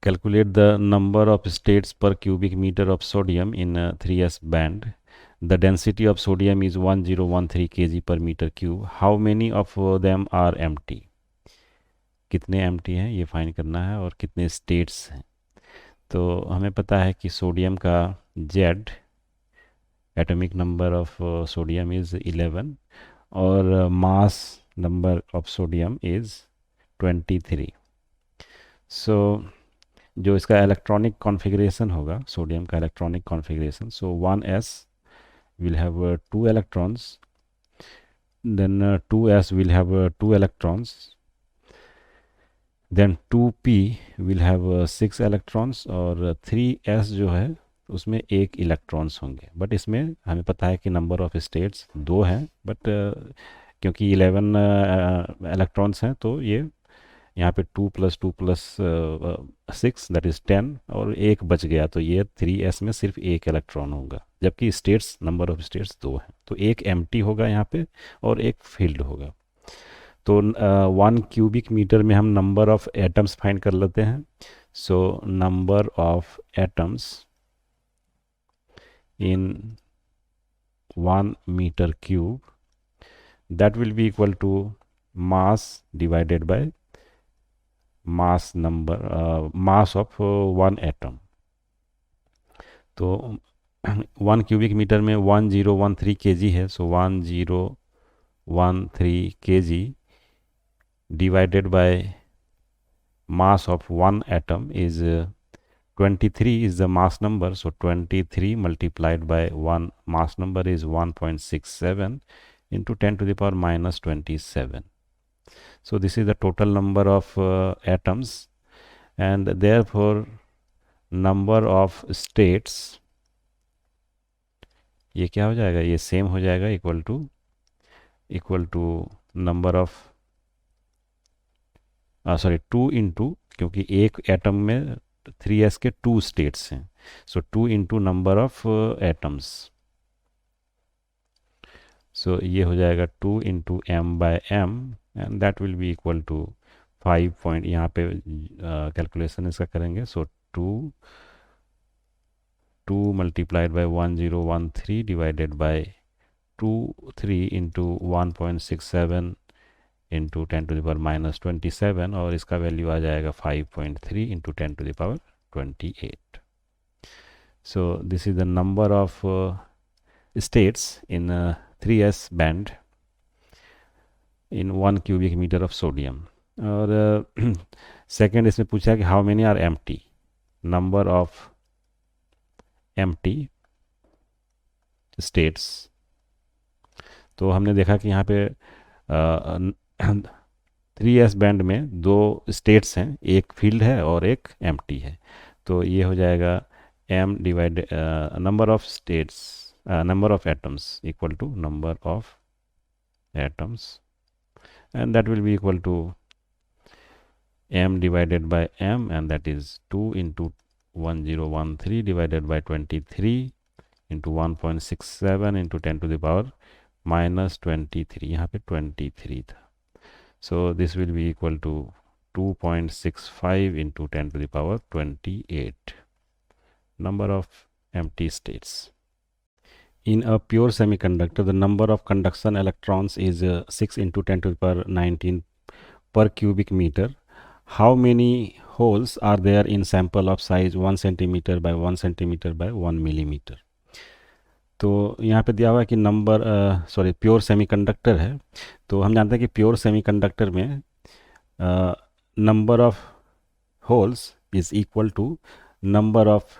Calculate the number of states per cubic meter of sodium in a 3s band. The density of sodium is 1013 kg per meter cube. How many of them are empty? कितने empty हैं ये find करना है और कितने states हैं. तो हमें पता है कि सोडियम का Z atomic number of sodium is 11 और mass number of sodium is 23. सो जो इसका इलेक्ट्रॉनिक कॉन्फ़िगरेशन होगा, सोडियम का electronic configuration, so 1s will have 2 electrons, then 2s will have 2 electrons, then 2p will have 6 electrons और 3s जो है उसमें 1 electrons होंगे. बट इसमें हमें पता है कि नंबर ऑफ स्टेट्स 2 हैं, बट क्योंकि 11 इलेक्ट्रॉन्स हैं तो ये यहाँ पे 2 + 2 + 6 दैट इज़ 10 और 1 बच गया, तो ये 3s में सिर्फ 1 इलेक्ट्रॉन होगा, जबकि स्टेट्स नंबर ऑफ स्टेट्स 2 हैं. तो एक एम्प्टी होगा यहाँ पे और एक फील्ड होगा. तो 1 क्यूबिक मीटर में हम नंबर ऑफ एटम्स फाइंड कर लेते हैं. So number of atoms in 1 meter cube, that will be equal to mass divided by mass number, mass of 1 atom. तो 1 cubic meter में 1013 kg है, so 1013 kg divided by mass of 1 atom is 23 is the mass number, so 23 multiplied by 1 mass number is 1.67 into 10 to the power minus 27. So this is the total number of atoms, and therefore number of states, ये क्या हो जाएगा, ये same हो जाएगा equal to number of 2 into, क्योंकि एक atom में 3s के 2 स्टेट्स हैं, so 2 into number of atoms. So ये हो जाएगा 2 into m/m and that will be equal to 5 point, यहाँ पे कैलकुलेशन इसका करेंगे. So 2 multiplied by 1013 divided by 3 into 1.67 into 10 to the power minus 27 और इसका वैल्यू आ जाएगा 5.3 into 10 to the power 28. So this is the number of states in 3s band in 1 cubic meter of sodium. और second इसमें पूछा कि how many are empty, number of empty states. तो हमने देखा कि यहाँ पे 3s बैंड में 2 स्टेट्स हैं, एक फील्ड है और एक एम्प्टी है. तो ये हो जाएगा m divide number of states, number of atoms equal to number of atoms, and that will be equal to m divided by m, and that is 2 into 1013 divided by 23 into 1.67 into 10 to the power minus 23, यहाँ पे 23 था. So this will be equal to 2.65 into 10 to the power 28 number of empty states. In a pure semiconductor, the number of conduction electrons is 6 into 10 to the power 19 per cubic meter. How many holes are there in sample of size 1 centimeter by 1 centimeter by 1 millimeter? तो यहाँ पे दिया हुआ है कि number pure semiconductor है. तो हम जानते हैं कि प्योर सेमीकंडक्टर में number of holes is equal to number of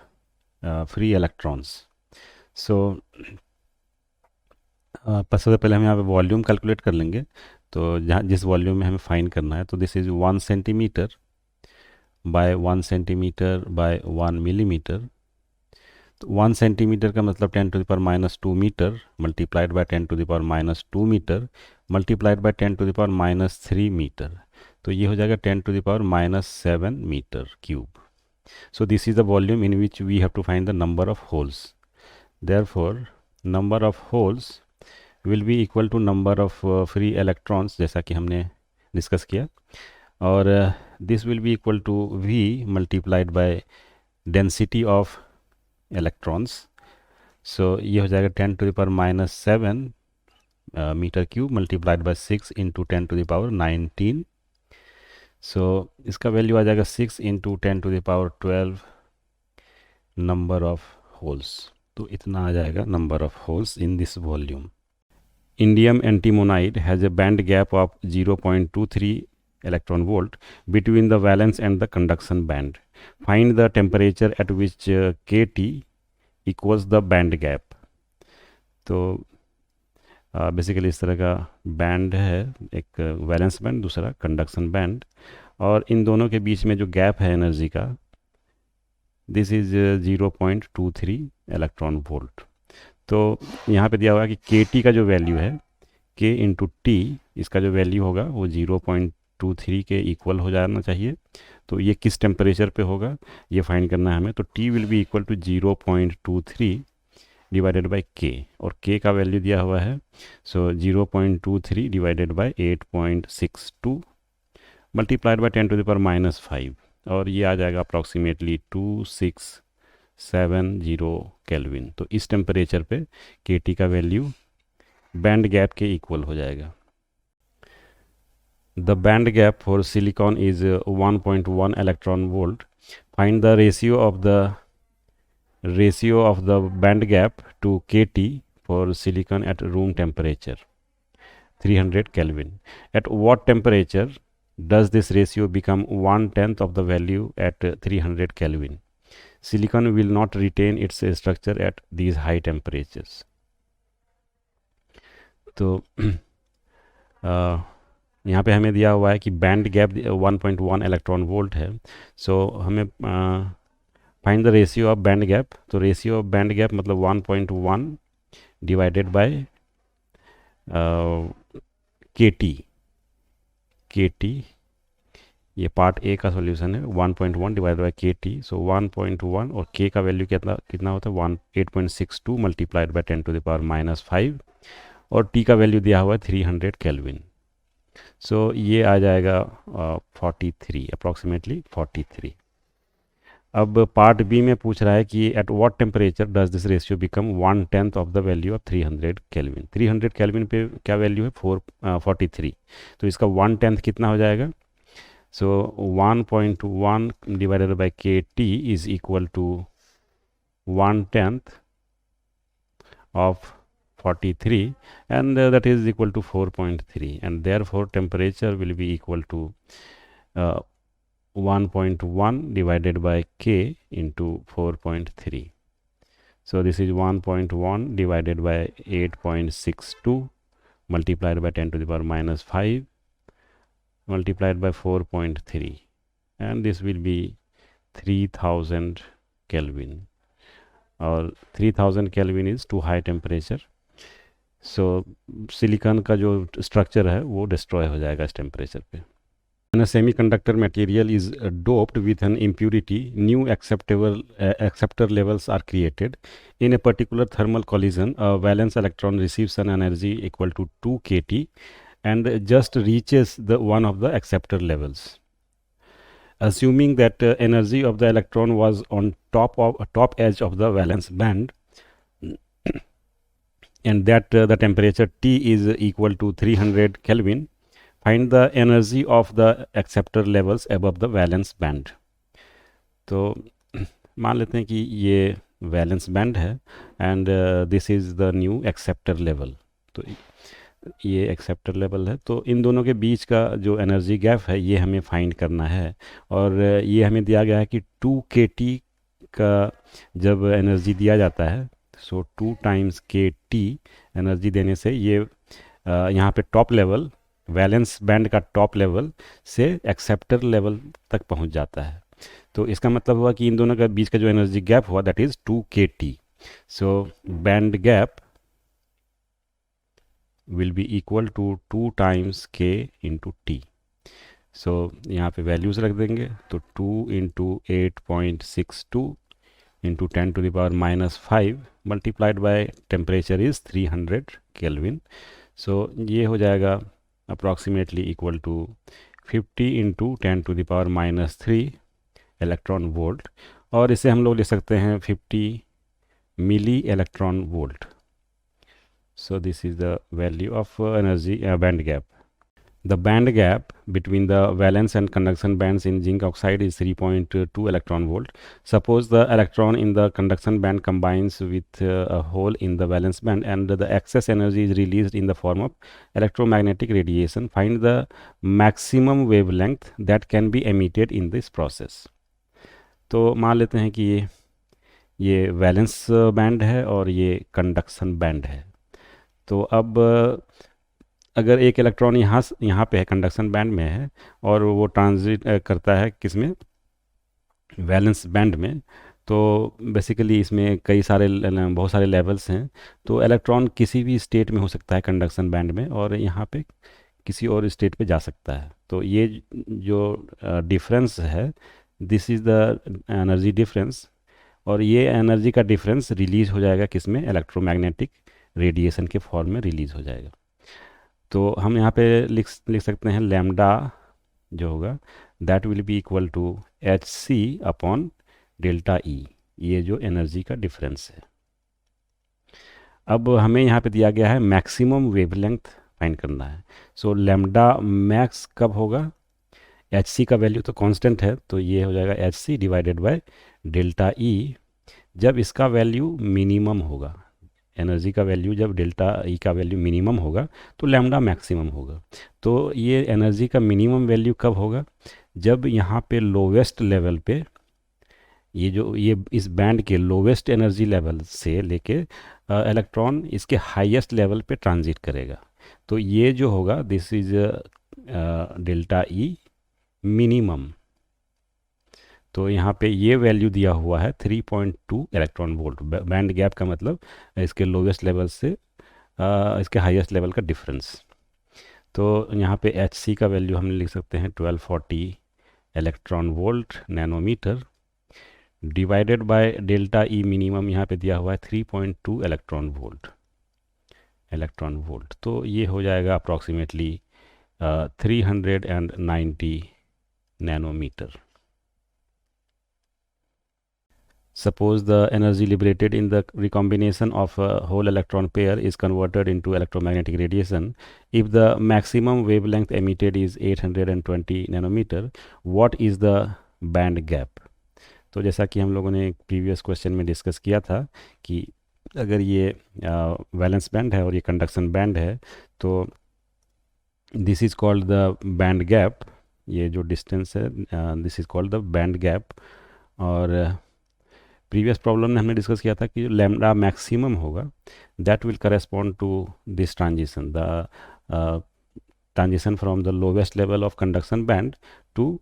free electrons. So सबसे पहले हम यहाँ पे वॉल्यूम कैलकुलेट कर लेंगे. तो जहाँ जिस वॉल्यूम में हमें फाइंड करना है, तो this is 1 centimetre bye 1 centimetre bye 1 millimetre. तो 1 सेंटीमीटर का मतलब 10 to the power minus 2 metre multiplied by 10 to the power minus 2 metre multiplied by 10 to the power minus 3 metre. तो ये हो जाएगा 10 to the power minus 7 metre cube. So this is the volume in which we have to find the number of holes. Therefore, number of holes will be equal to number of free electrons, जैसा कि हमने discuss किया, और this will be equal to V multiplied by density of electrons. So ये हो जाएगा 10⁻⁻7 metre cube multiplied by 6 into 10⁻19. So इसका value आ जाएगा 6 इंटू 10⁻12 नंबर ऑफ होल्स. तो इतना आ जाएगा number of holes in this volume. Indium antimonide has a band gap of 0.23 electron volt between the valence and the conduction band. Find the temperature at which kT equals the band gap. तो basically इस तरह का band है, एक valence band, दूसरा conduction band, और इन दोनों के बीच में जो गैप है एनर्जी का, दिस इज 0.23 इलेक्ट्रॉन वोल्ट. तो यहाँ पे दिया हुआ है कि के टी का जो वैल्यू है, के इंटू टी, इसका जो वैल्यू होगा वो 0.23 के इक्वल हो जाना चाहिए. तो ये किस टेम्परेचर पे होगा ये फाइंड करना है हमें. तो T will be equal to 0.23 divided by k, और के का वैल्यू दिया हुआ है. So 0.23 divided by 8.62 multiplied by 10⁻⁻5, और ये आ जाएगा अप्रॉक्सीमेटली 2670 केल्विन. तो इस टेम्परेचर पे के टी का वैल्यू बैंड गैप के इक्वल हो जाएगा. The band gap for silicon is 1.1 electron volt. Find the ratio of the band gap to kT for silicon at room temperature 300 Kelvin. At what temperature does this ratio become 1/10 of the value at 300 Kelvin? Silicon will not retain its structure at these high temperatures. तो यहाँ पे हमें दिया हुआ है कि band gap 1.1 electron volt है. सो हमें find the ratio of band gap. तो रेशियो ऑफ बैंड गैप मतलब 1.1 डिवाइडेड बाय के टी, ये पार्ट ए का सॉल्यूशन है. 1.1 डिवाइडेड बाय के टी, सो 1.1, और के का वैल्यू कितना होता है 8.62 मल्टीप्लाइड बाय 10⁻⁻5, और टी का वैल्यू दिया हुआ है 300 केल्विन. सो ये आ जाएगा 43, अप्रॉक्सीमेटली 43. अब पार्ट बी में पूछ रहा है कि at what temperature does this ratio become 1/10 of the value of 300 kelvin. 300 kelvin पे क्या वैल्यू है 43. तो इसका 1/10 कितना हो जाएगा. So 1.1 divided by k T is equal to 1/10 of 43, and that is equal to 4.3, and therefore temperature will be equal to 1.1 divided by k into 4.3. So this is 1.1 divided by 8.62 multiplied by 10⁻⁻5 multiplied by 4.3, and this will be 3000 Kelvin, और 3000 Kelvin is too high temperature. So silicon का जो structure है वो destroy हो जाएगा इस temperature पे. When a semiconductor material is doped with an impurity, new acceptor levels are created. In a particular thermal collision, a valence electron receives an energy equal to 2 kT and just reaches the one of the acceptor levels. Assuming that energy of the electron was on top edge of the valence band, and that the temperature T is equal to 300 Kelvin, find the energy of the acceptor levels above the valence band. तो मान लेते हैं कि ये valence band है, and this is the new acceptor level. तो ये acceptor level है. तो इन दोनों के बीच का जो एनर्जी गैप है ये हमें फाइंड करना है, और ये हमें दिया गया है कि 2 kT का जब एनर्जी दिया जाता है, सो 2 टाइम्स के टी एनर्जी देने से ये यहाँ पे टॉप लेवल, वैलेंस बैंड का टॉप लेवल से एक्सेप्टर लेवल तक पहुँच जाता है. तो इसका मतलब हुआ कि इन दोनों के बीच का जो एनर्जी गैप हुआ that is 2 kT. So band gap will be equal to 2 times k into T. So यहाँ पे वैल्यूज़ रख देंगे. तो 2 into 8.62 into 10⁻⁻5 multiplied by temperature is 300 Kelvin. So ये हो जाएगा approximately equal to 50 into 10⁻³ electron volt, और इसे हम लोग लिख सकते हैं 50 milli electron volt. So this is the value of energy band gap. The band gap between the valence and conduction bands in zinc oxide is 3.2 electron volt. Suppose the electron in the conduction band combines with a hole in the valence band and the excess energy is released in the form of electromagnetic radiation. Find the maximum wavelength that can be emitted in this process. तो मान लेते हैं कि ये valence band है और ये conduction band है. तो अब अगर एक इलेक्ट्रॉन यहाँ पे है, कंडक्शन बैंड में है, और वो ट्रांजिट करता है किसमें, वैलेंस बैंड में, तो बेसिकली इसमें बहुत सारे लेवल्स हैं. तो इलेक्ट्रॉन किसी भी स्टेट में हो सकता है कंडक्शन बैंड में, और यहाँ पे किसी और स्टेट पे जा सकता है. तो ये जो डिफरेंस है, this is the energy difference, और ये एनर्जी का डिफरेंस रिलीज हो जाएगा किसमें, इलेक्ट्रोमैग्नेटिक रेडिएशन के फॉर्म में रिलीज हो जाएगा. तो हम यहाँ पे लिख सकते हैं लैम्डा जो होगा that will be equal to Hc upon delta E, ये जो एनर्जी का डिफरेंस है. अब हमें यहाँ पे दिया गया है मैक्सिमम वेवलेंथ फाइंड करना है. सो लैम्डा मैक्स कब होगा, Hc का वैल्यू तो कांस्टेंट है, तो ये हो जाएगा Hc डिवाइडेड बाय डेल्टा ई, जब इसका वैल्यू मिनिमम होगा. एनर्जी का वैल्यू जब डेल्टा ई का वैल्यू मिनिमम होगा तो लैम्डा मैक्सिमम होगा. तो ये एनर्जी का मिनिमम वैल्यू कब होगा, जब यहाँ पे लोवेस्ट लेवल पे ये इस बैंड के लोवेस्ट एनर्जी लेवल से लेके इलेक्ट्रॉन इसके हाईएस्ट लेवल पे ट्रांजिट करेगा. तो ये जो होगा this is delta E minimum. तो यहाँ पे ये वैल्यू दिया हुआ है 3.2 इलेक्ट्रॉन वोल्ट. बैंड गैप का मतलब इसके लोवेस्ट लेवल से इसके हाईएस्ट लेवल का डिफरेंस. तो यहाँ पे Hc का वैल्यू हम लिख सकते हैं 1240 electron volt nanometre divided by delta E minimum, यहाँ पे दिया हुआ है 3.2 इलेक्ट्रॉन वोल्ट. तो ये हो जाएगा approximately 390 nanometre. Suppose the energy liberated in the recombination of a whole electron pair is converted into electromagnetic radiation. If the maximum wavelength emitted is 820 nanometer, what is the band gap? तो जैसा कि हम लोगों ने previous question में discuss किया था कि अगर ये वैलेंस बैंड है और ये कंडक्शन बैंड है, तो this is called the band gap. ये जो डिस्टेंस है this is called the band gap. और प्रीवियस प्रॉब्लम में हमने डिस्कस किया था कि जो लैम्डा मैक्सिमम होगा that will correspond to this transition, the transition from the lowest level of conduction band to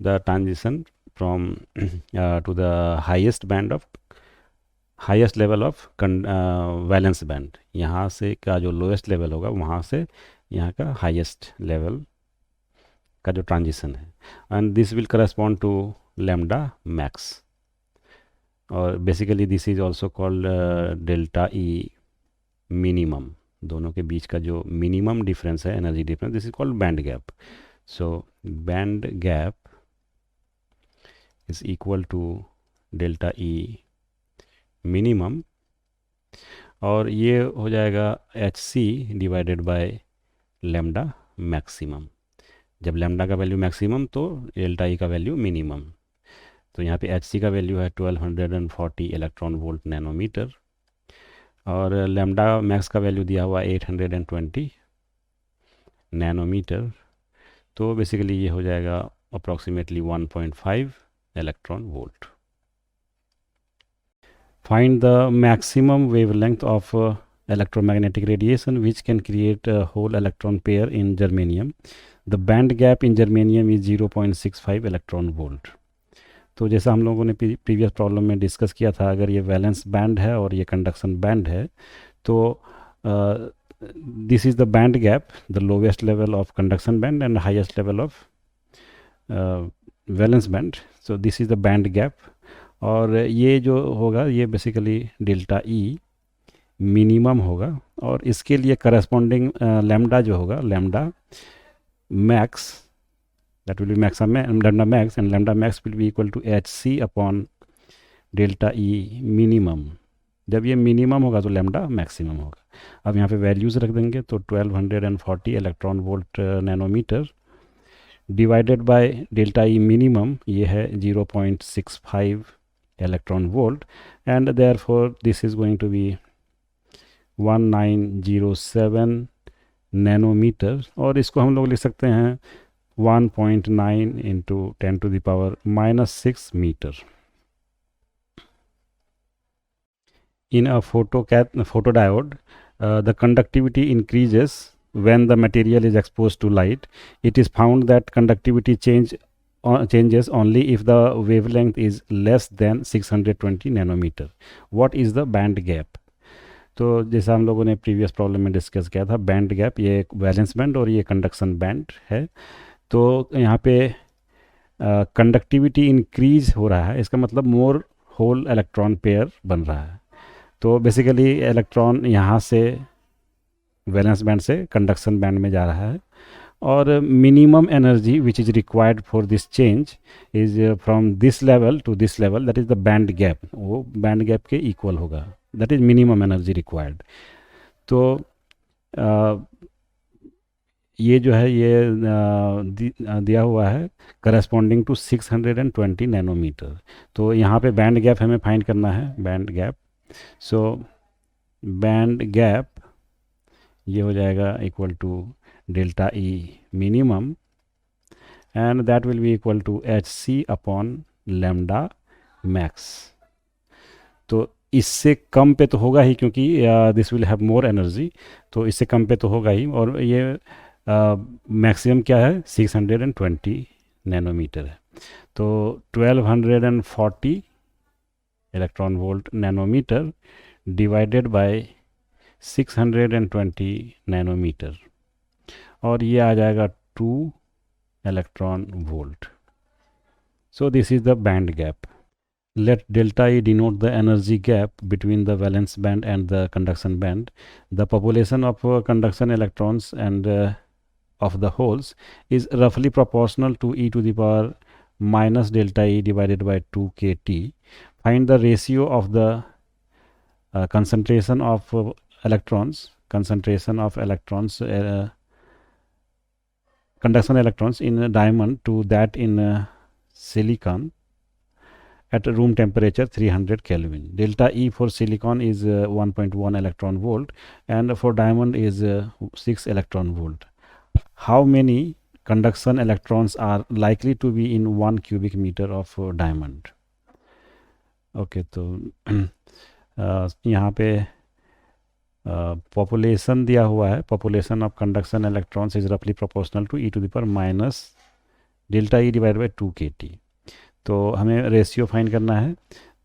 the transition from to the highest level of valence band. यहाँ से का जो लोवेस्ट लेवल होगा वहाँ से यहाँ का हाईएस्ट लेवल का जो ट्रांजिशन है, and this will correspond to lambda max. और basically this is also called delta E minimum. दोनों के बीच का जो मिनिमम डिफरेंस है, energy difference, this is called band gap. So band gap is equal to delta E minimum, और ये हो जाएगा Hc divided by lambda maximum. जब लैम्डा का वैल्यू मैक्सिमम तो डेल्टा ई का वैल्यू मिनिमम. तो यहाँ पे Hc का वैल्यू है 1240 इलेक्ट्रॉन वोल्ट नैनोमीटर, और लैम्डा मैक्स का वैल्यू दिया हुआ 820 नैनोमीटर. तो बेसिकली ये हो जाएगा approximately 1.5 electron volt. Find the maximum wavelength of electromagnetic radiation which can create a whole electron pair in germanium. The band gap in germanium is 0.65 electron volt. तो जैसा हम लोगों ने प्रीवियस प्रॉब्लम में डिस्कस किया था, अगर ये वैलेंस बैंड है और ये कंडक्शन बैंड है, तो this is the band gap, the lowest level of conduction band and highest level of valence band. So this is the band gap, और ये जो होगा ये बेसिकली डेल्टा ई मिनिमम होगा, और इसके लिए करस्पॉन्डिंग लैम्डा जो होगा, lambda max, that will be lambda max, and lambda max will be equal to hc upon delta E minimum. जब ये मिनिमम होगा तो लैम्डा मैक्सिमम होगा। अब यहाँ पे वैल्यूज़ रख देंगे, तो 1240 electron volt nanometre divided by delta E minimum, ये है 0.65 electron volt, and therefore this is going to be 1907 nanometre, और इसको हम लोग लिख सकते हैं 1.9 into 10⁻⁻6 metre. In a photodiode, the conductivity increases when the material is exposed to light. It is found that conductivity changes only if the wavelength is less than 620 nanometer. What is the band gap? तो जैसा हम लोगों ने previous problem में discuss किया था, band gap, ये एक वैलेंस बैंड और ये कंडक्शन बैंड है। तो यहाँ पे कंडक्टिविटी इंक्रीज हो रहा है, इसका मतलब मोर होल इलेक्ट्रॉन पेयर बन रहा है। तो बेसिकली इलेक्ट्रॉन यहाँ से वैलेंस बैंड से कंडक्शन बैंड में जा रहा है, और minimum energy which is required for this change is from this level to this level, that is the band gap, वो बैंड गैप के इक्वल होगा, that is minimum energy required. तो ये जो है ये दिया हुआ है करस्पॉन्डिंग टू 620 नैनोमीटर। तो यहाँ पे बैंड गैप हमें फाइंड करना है, band gap. So band gap ये हो जाएगा equal to delta E minimum, and that will be equal to H C upon lambda max. तो इससे कम पे तो होगा ही, क्योंकि this will have more energy, तो इससे कम पे तो होगा ही, और ये मैक्सिमम क्या है 620 नैनोमीटर है। तो 1240 electron volt nanometre divided by 620 nanometre, और ये आ जाएगा 2 electron volt. So this is the band gap. Let delta E denote the energy gap between the valence band and the conduction band. The population of conduction electrons and of the holes is roughly proportional to e to the power minus delta E divided by 2 kT. Find the ratio of the concentration of electrons, conduction electrons in a diamond to that in silicon at room temperature 300 Kelvin. Delta E for silicon is 1.1 electron volt, and for diamond is 6 electron volt. How many conduction electrons are likely to be in 1 cubic meter of diamond? Okay, तो यहाँ पे population दिया हुआ है, population of conduction electrons is रफली proportional to e to the power minus delta E divide by 2 kT। तो हमें ratio find करना है।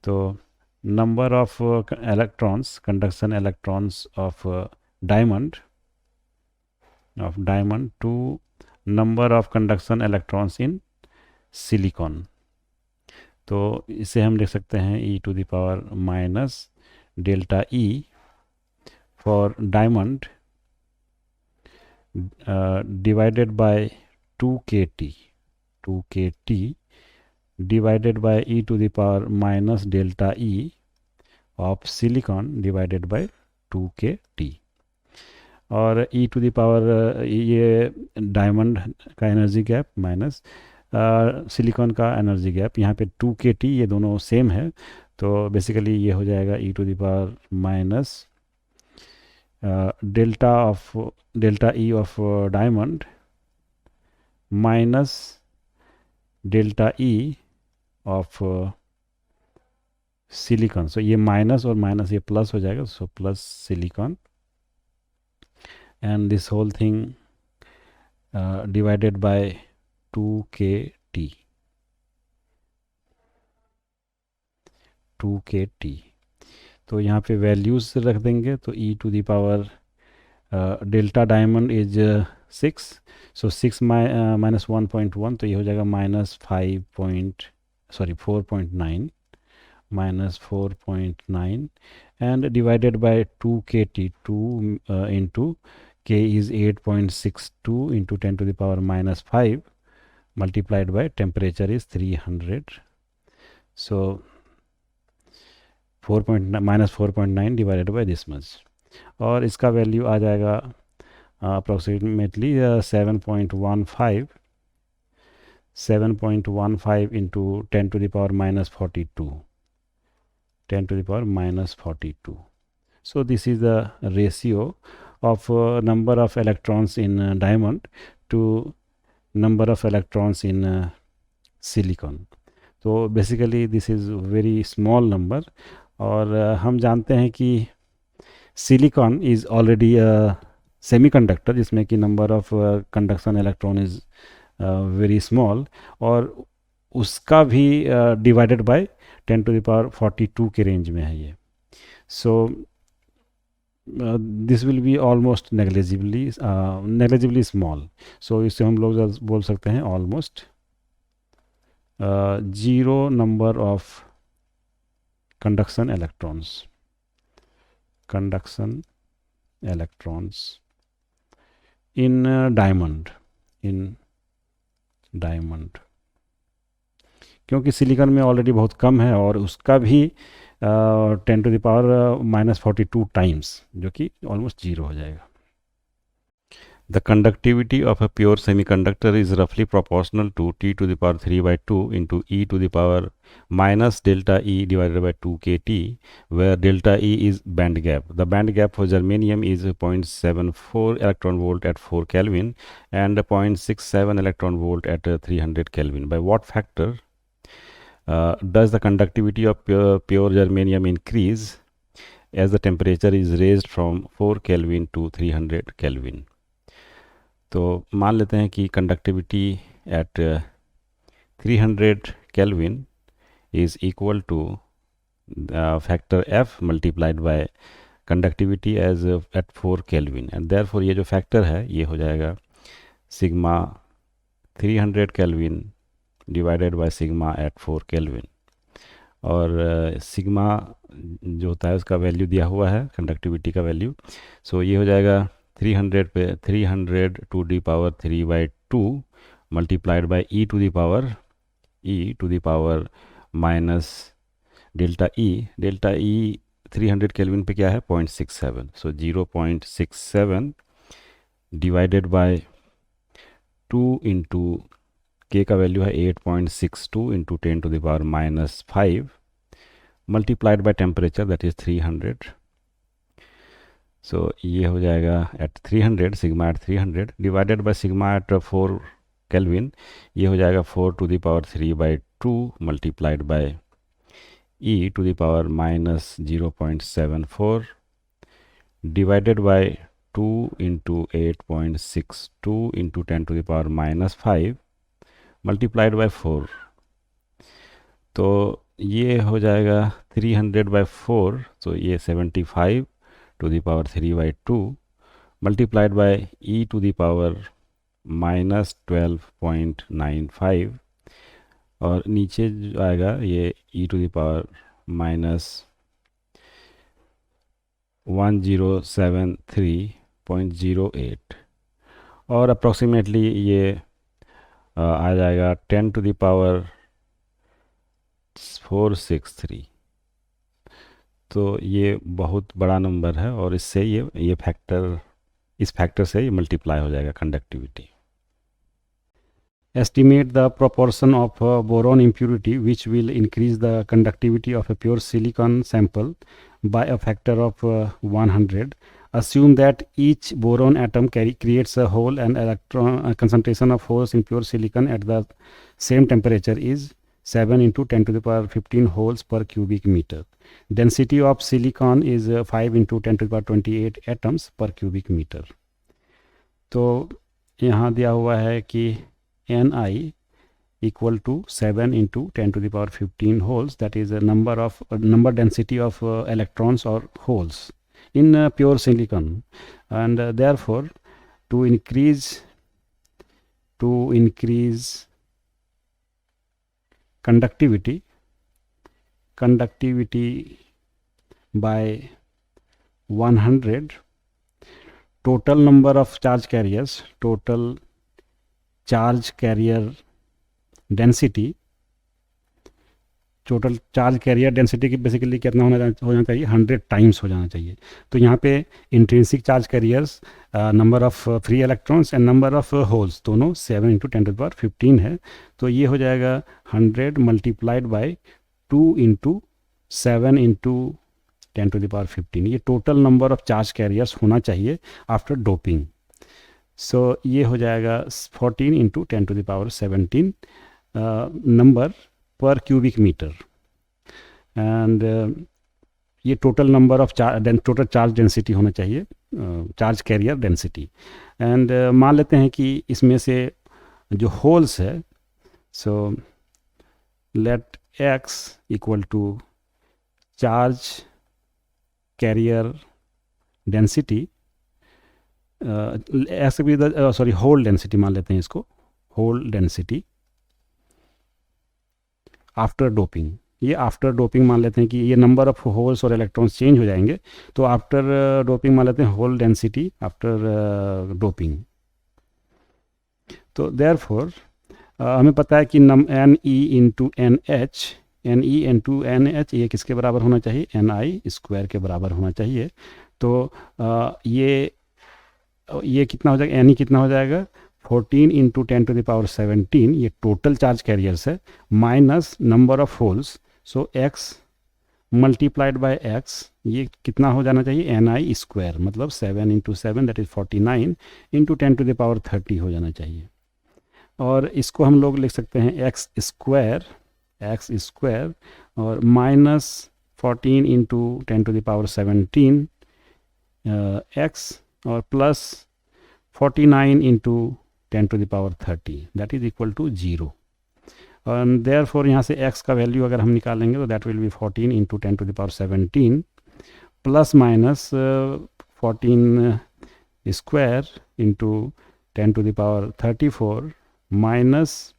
तो number of electrons, conduction electrons of diamond to number of conduction electrons in silicon. तो इसे हम लिख सकते हैं e to the power minus delta E for diamond divided by 2 kT divided by e to the power minus delta E of silicon divided by 2 kT। और e to the power ये diamond का energy gap minus silicon का energy gap, यहाँ पे 2 kT, ये दोनों same है। तो बेसिकली ये हो जाएगा e to the power minus delta E of diamond minus delta E of silicon. So ये माइनस और माइनस ये प्लस हो जाएगा, so plus silicon, and this whole thing divided by 2 kT। तो यहाँ पे वैल्यूज रख देंगे, तो e to the power delta diamond is 6, so 6 minus 1.1, तो ये हो जाएगा -4.9, minus 4.9 and divided by 2 kt, 2 into k is 8.62 into 10 to the power minus 5 multiplied by temperature is 300. So 4.9 divided by this much, और इसका value आ जाएगा approximately 7.15 into 10 to the power minus 42, 10 to the power minus 42. So this is the ratio of number of electrons in diamond to number of electrons in silicon. So basically this is very small number, और हम जानते हैं कि silicon is already semiconductor जिसमें कि number of conduction electron is very small, और उसका भी divided by 10 to the power 42 के रेंज में है ये. So this will be almost negligibly small. So इससे हम लोग बोल सकते हैं almost zero number of conduction electrons in diamond, क्योंकि सिलिकॉन में ऑलरेडी बहुत कम है और उसका भी 10 to the power minus 42 times, जो कि ऑलमोस्ट जीरो हो जाएगा. The conductivity of a pure semiconductor is roughly proportional to T to the power 3 by 2 into E to the power minus delta E divided by 2 kT, where delta E is band gap. The band gap for germanium is 0.74 electron volt at 4 Kelvin and 0.67 electron volt at 300 Kelvin. By what factor does the conductivity of pure germanium increase as the temperature is raised from 4 Kelvin to 300 Kelvin? तो मान लेते हैं कि conductivity at 300 kelvin is equal to factor F multiplied by conductivity as at 4 kelvin, and therefore ये जो factor है ये हो जाएगा sigma 300 kelvin divided by sigma at 4 kelvin, और सिग्मा जो होता है उसका वैल्यू दिया हुआ है कंडक्टिविटी का वैल्यू. सो ये हो जाएगा 300 पे 300 to the power 3 by 2 multiplied by E to the power minus delta E 300 kelvin पे क्या है 0.67. सो 0.67 डिवाइडेड बाय 2 इंटू के का वैल्यू है 8.62 into 10 to the power minus 5 multiplied by temperature that is 300. So ये हो जाएगा at 300 sigma at 300 divided by sigma at 4 kelvin, ये हो जाएगा 4 to the power 3 by 2 multiplied by E to the power minus 0.74 divided by 2 into 8.62 into 10 to the power minus 5 multiplied by 4. तो ये हो जाएगा 300 बाय 4, तो ये 75 to the power 3 by 2 multiplied by e to the power minus 12.95, और नीचे जो आएगा ये e to the power minus 1073.08, और अप्रोक्सीमेटली ये आ जाएगा 10 to the power 463. तो ये बहुत बड़ा नंबर है, और इससे ये फैक्टर, इस फैक्टर से ये मल्टीप्लाई हो जाएगा conductivity. Estimate the proportion of boron impurity which will increase the conductivity of a pure silicon sample by a factor of 100. Assume that each boron atom creates a hole, and electron concentration of holes in pure silicon at the same temperature is 7 into 10 to the power 15 holes per cubic meter. Density of silicon is 5 into 10 to the power 28 atoms per cubic meter. तो यहाँ दिया हुआ है कि Ni equal to 7 into 10 to the power 15 holes, that is a number density of electrons or holes in pure silicon, and therefore to increase conductivity conductivity by 100, total number of charge carriers, total charge carrier density, total charge carrier density की basically कितना हो जाना चाहिए, 100 times हो जाना चाहिए। तो यहाँ पे intrinsic charge carriers, number of free electrons and number of holes दोनों 7 × 10⁻15 है। तो ये हो जाएगा 100 मल्टीप्लाइड बाई 2 × 7 × 10⁻15। ये total number of charge carriers होना चाहिए आफ्टर डोपिंग। सो ये हो जाएगा 14 × 10⁻17 नंबर पर क्यूबिक मीटर। एंड ये total number of total charge density होना चाहिए, चार्ज कैरियर डेंसिटी। एंड मान लेते हैं कि इसमें से जो होल्स है, so let x equal to charge carrier density, ऐसे भी सॉरी होल डेंसिटी मान लेते हैं इसको, होल डेंसिटी आफ्टर डोपिंग। ये आफ्टर डोपिंग मान लेते हैं कि ये नंबर ऑफ होल्स और इलेक्ट्रॉन्स चेंज हो जाएंगे, तो आफ्टर डोपिंग मान लेते हैं होल डेंसिटी आफ्टर डोपिंग। तो देयरफॉर हमें पता है कि Ne × NH, Ne × NH ये किसके बराबर होना चाहिए, Ni² के बराबर होना चाहिए। तो ये कितना हो जाएगा, Ne कितना हो जाएगा, 14 × 10⁻17, ये टोटल चार्ज कैरियर्स है, minus number of holes, so x multiplied by x, ये कितना हो जाना चाहिए, Ni², मतलब 7 × 7 दैट इज़ 49 × 10⁻30 हो जाना चाहिए। और इसको हम लोग लिख सकते हैं x² और माइनस 14 × 10⁻17 x और plus 49 × 10⁻30 that is equal to 0। And therefore यहाँ से x का वैल्यू अगर हम निकालेंगे तो that will be 14 × 10⁻17 plus minus 14² × 10⁻34 minus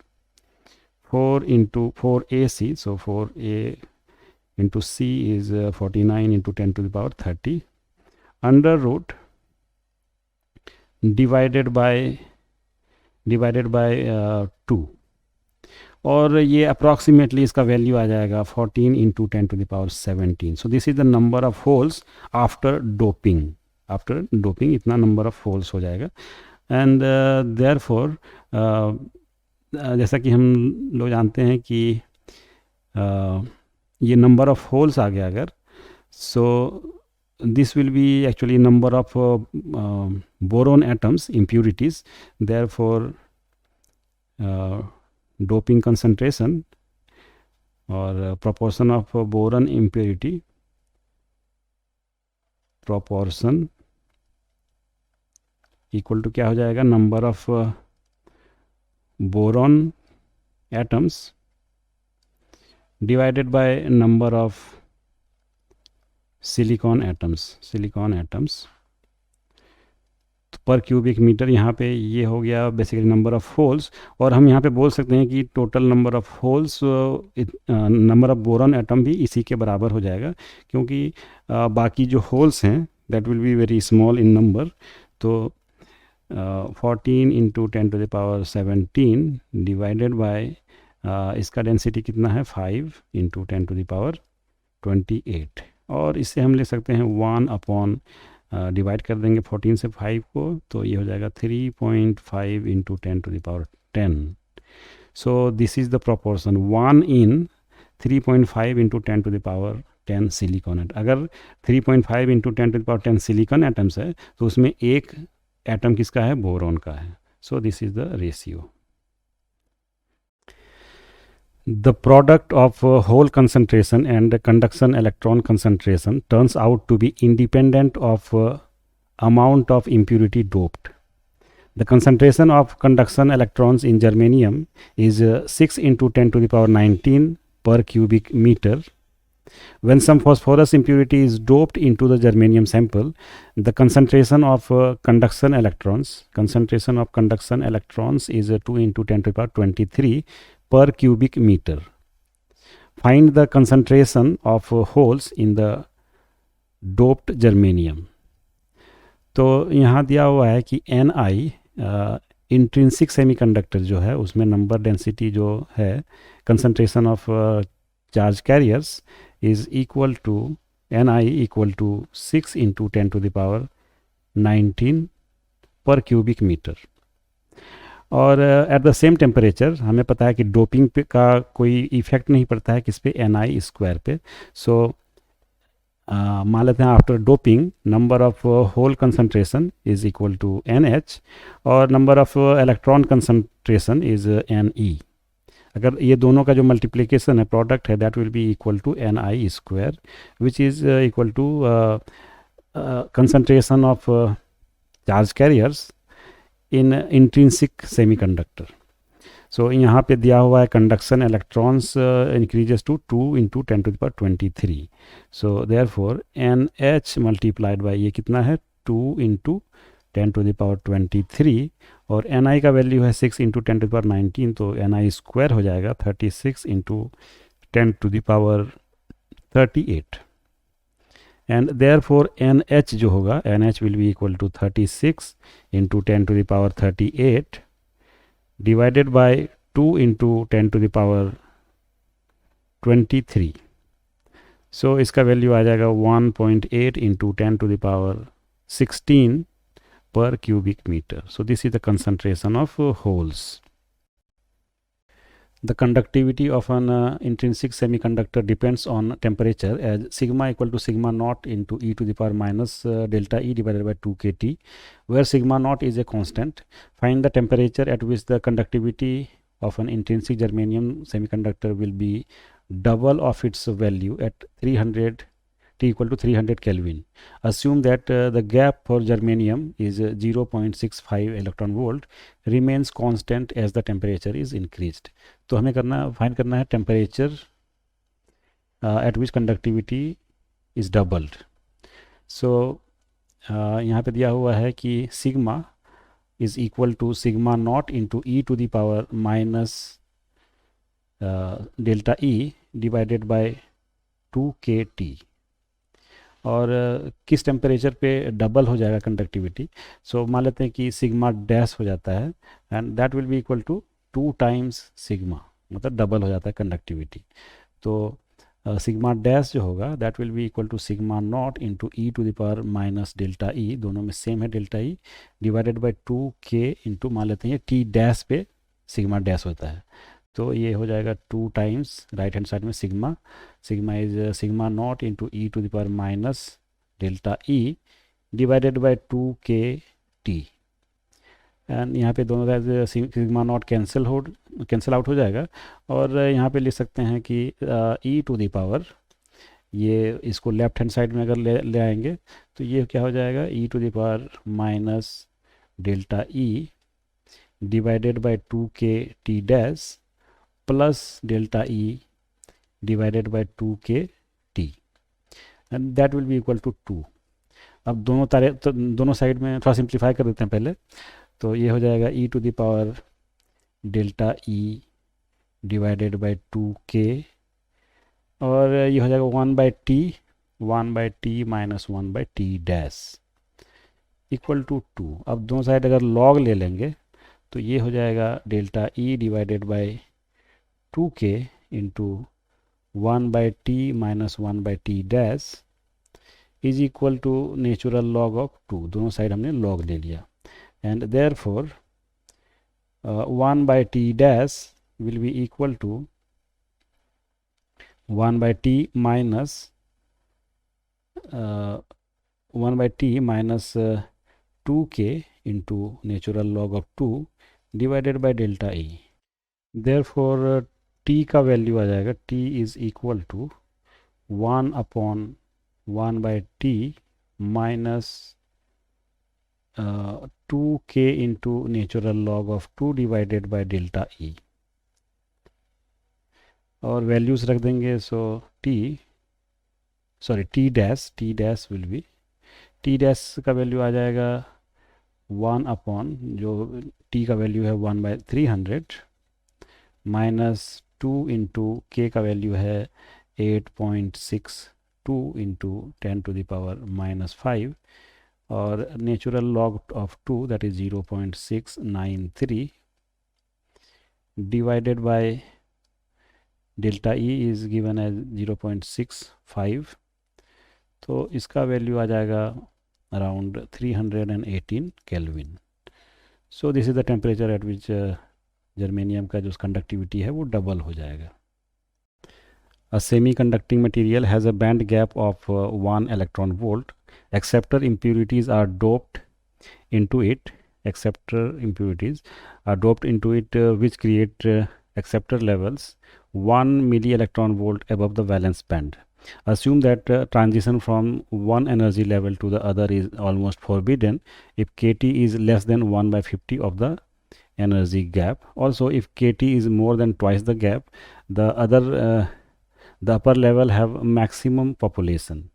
4 × 4ac, so 4a × c is 49 × 10⁻30 under root divided by 2, और ये अप्रॉक्सीमेटली इसका वैल्यू आ जाएगा 14 × 10⁻17। सो this is the number of holes after doping इतना नंबर ऑफ होल्स हो जाएगा। एंड देयरफॉर जैसा कि हम लोग जानते हैं कि ये नंबर ऑफ होल्स आ गया अगर, सो this will be actually number of boron atoms, impurities. Therefore doping concentration or proportion of boron impurity, proportion equal to क्या हो जाएगा, number of boron atoms divided by number of silicon atoms पर cubic metre. यहाँ पे ये हो गया basically number of holes, और हम यहाँ पे बोल सकते हैं कि total number of holes, number of boron atom भी इसी के बराबर हो जाएगा, क्योंकि बाकी जो होल्स हैं that will be very small in number. तो 14 × 10⁻17 डिवाइडेड बाय इसका डेंसिटी कितना है, 5 × 10⁻28, और इससे हम ले सकते हैं 1 डिवाइड कर देंगे 14 से 5 को, तो ये हो जाएगा 3.5 × 10⁻10। सो this is the proportion 1 in 3.5 × 10⁻10 silicon atom. अगर 3.5 × 10⁻10 सिलिकॉन एटम्स है तो उसमें एक एटम किसका है, बोरॉन का है। So this is the ratio. The product of hole concentration and conduction electron concentration turns out to be independent of amount of impurity doped. The concentration of conduction electrons in germanium is 6 × 10⁻19 per cubic meter. When some phosphorus impurity is doped into the germanium sample, the concentration of conduction electrons is 2 × 10⁻23 per cubic meter. Find the concentration of holes in the doped germanium. तो यहाँ दिया हुआ है कि Ni intrinsic semiconductor जो है उसमें number density जो है concentration of charge carriers is equal to Ni equal to 6 into 10⁻19 पर क्यूबिक मीटर। और एट द सेम टेम्परेचर हमें पता है कि डोपिंग पे का कोई इफेक्ट नहीं पड़ता है किस पे, Ni स्क्वायर पे। सो मान लेते हैं after doping number of hole concentration is equal to NH और number of electron concentration is Ne। अगर ये दोनों का जो मल्टीप्लिकेशन है, प्रोडक्ट है, that will be equal to Ni square which is equal to concentration of charge carriers in intrinsic semiconductor. So यहाँ पे दिया हुआ है conduction electrons increases to 2 into 10⁻23। So therefore NH multiplied by ये कितना है 2 इंटू 10⁻23 और Ni का वैल्यू है 6 इंटू 10⁻19, तो Ni स्क्वायर हो जाएगा 36 इंटू 10⁻38 एंड देयरफॉर NH जो होगा NH will be equal to 36 into 10⁻38 divided by 2 into 10⁻23। So इसका वैल्यू आ जाएगा 1.8 into 10⁻16 per cubic meter. So this is the concentration of holes. The conductivity of an intrinsic semiconductor depends on temperature as sigma equal to sigma naught into e to the power minus delta E divided by 2 kT, where sigma naught is a constant. Find the temperature at which the conductivity of an intrinsic germanium semiconductor will be double of its value at 300 T equal to 300 Kelvin. Assume that the gap for germanium is 0.65 electron volt remains constant as the temperature is increased. तो हमें find करना है temperature at which conductivity is doubled. So यहाँ पे दिया हुआ है कि sigma is equal to sigma naught into e to the power minus delta E divided by 2 kT। और किस टेम्परेचर पे डबल हो जाएगा कंडक्टिविटी। सो मान लेते हैं कि सिग्मा डैश हो जाता है and that will be equal to 2 times sigma, मतलब डबल हो जाता है कंडक्टिविटी। तो सिग्मा डैश जो होगा that will be equal to sigma naught into E to the power minus delta E, दोनों में सेम है delta E, divided by 2k into मान लेते हैं टी डैश पे सिग्मा डैश होता है, तो ये हो जाएगा 2 टाइम्स राइट हैंड साइड में sigma is sigma naught into E to the power minus delta E divided by 2kT। And यहाँ पे दोनों सिग्मा नॉट कैंसिल आउट हो जाएगा और यहाँ पे लिख सकते हैं कि ई टू द पावर, ये इसको लेफ्ट हैंड साइड में अगर ले आएंगे तो ये क्या हो जाएगा e to the power minus delta E divided by 2kT dash plus delta E divided by 2kT and that will be equal to 2। अब दोनों साइड में थोड़ा सिंप्लीफाई कर देते हैं पहले, तो ये हो जाएगा e to the power delta E divided by 2k और ये हो जाएगा 1/t minus 1/t dash equal to 2। अब दोनों साइड अगर लॉग ले लेंगे तो ये हो जाएगा delta E divided by 2k into 1/t minus 1/t dash is equal to natural log of 2, दोनों साइड हमने लॉग ले लिया and therefore 1/t dash will be equal to 1/t minus 2k into natural log of 2 divided by delta E. Therefore t का value आ जाएगा t is equal to 1/1/t minus 2k into natural log of 2 divided by delta E और values रख देंगे। सो t dash will B, t dash का value आ जाएगा 1 upon जो t का वैल्यू है 1/300 माइनस 2 इंटू के का वैल्यू है 8.62 इंटू 10⁻⁻5 और natural log of 2 that is 0.693 divided by delta E is given as 0.65, तो इसका वैल्यू आ जाएगा around 318 kelvin. So this is the temperature at which germanium का जो कंडक्टिविटी है वो डबल हो जाएगा। A semi-conducting material has a band gap of 1 electron volt. Acceptor impurities are doped into it. Acceptor impurities are doped into it, which create acceptor levels 1 milli electron volt above the valence band. Assume that transition from one energy level to the other is almost forbidden if kT is less than 1/50 of the energy gap. Also, if kT is more than twice the gap, the upper level have maximum population.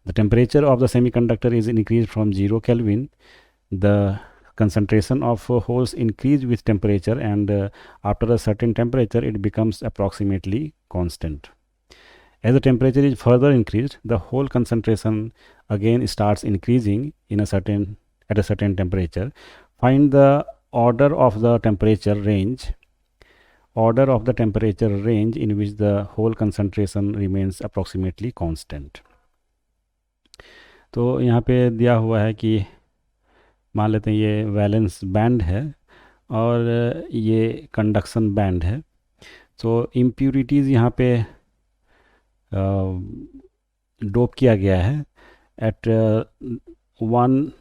The temperature of the semiconductor is increased from 0 Kelvin. The concentration of holes increase with temperature, and after a certain temperature it becomes approximately constant. As the temperature is further increased, the hole concentration again starts increasing at a certain temperature. Find the order of the temperature range in which the whole concentration remains approximately constant. तो यहाँ पे दिया हुआ है कि मान लेते हैं ये वैलेंस बैंड है और ये कंडक्शन बैंड है। तो इम्प्यूरिटीज़ यहाँ पे डोप किया गया है at 1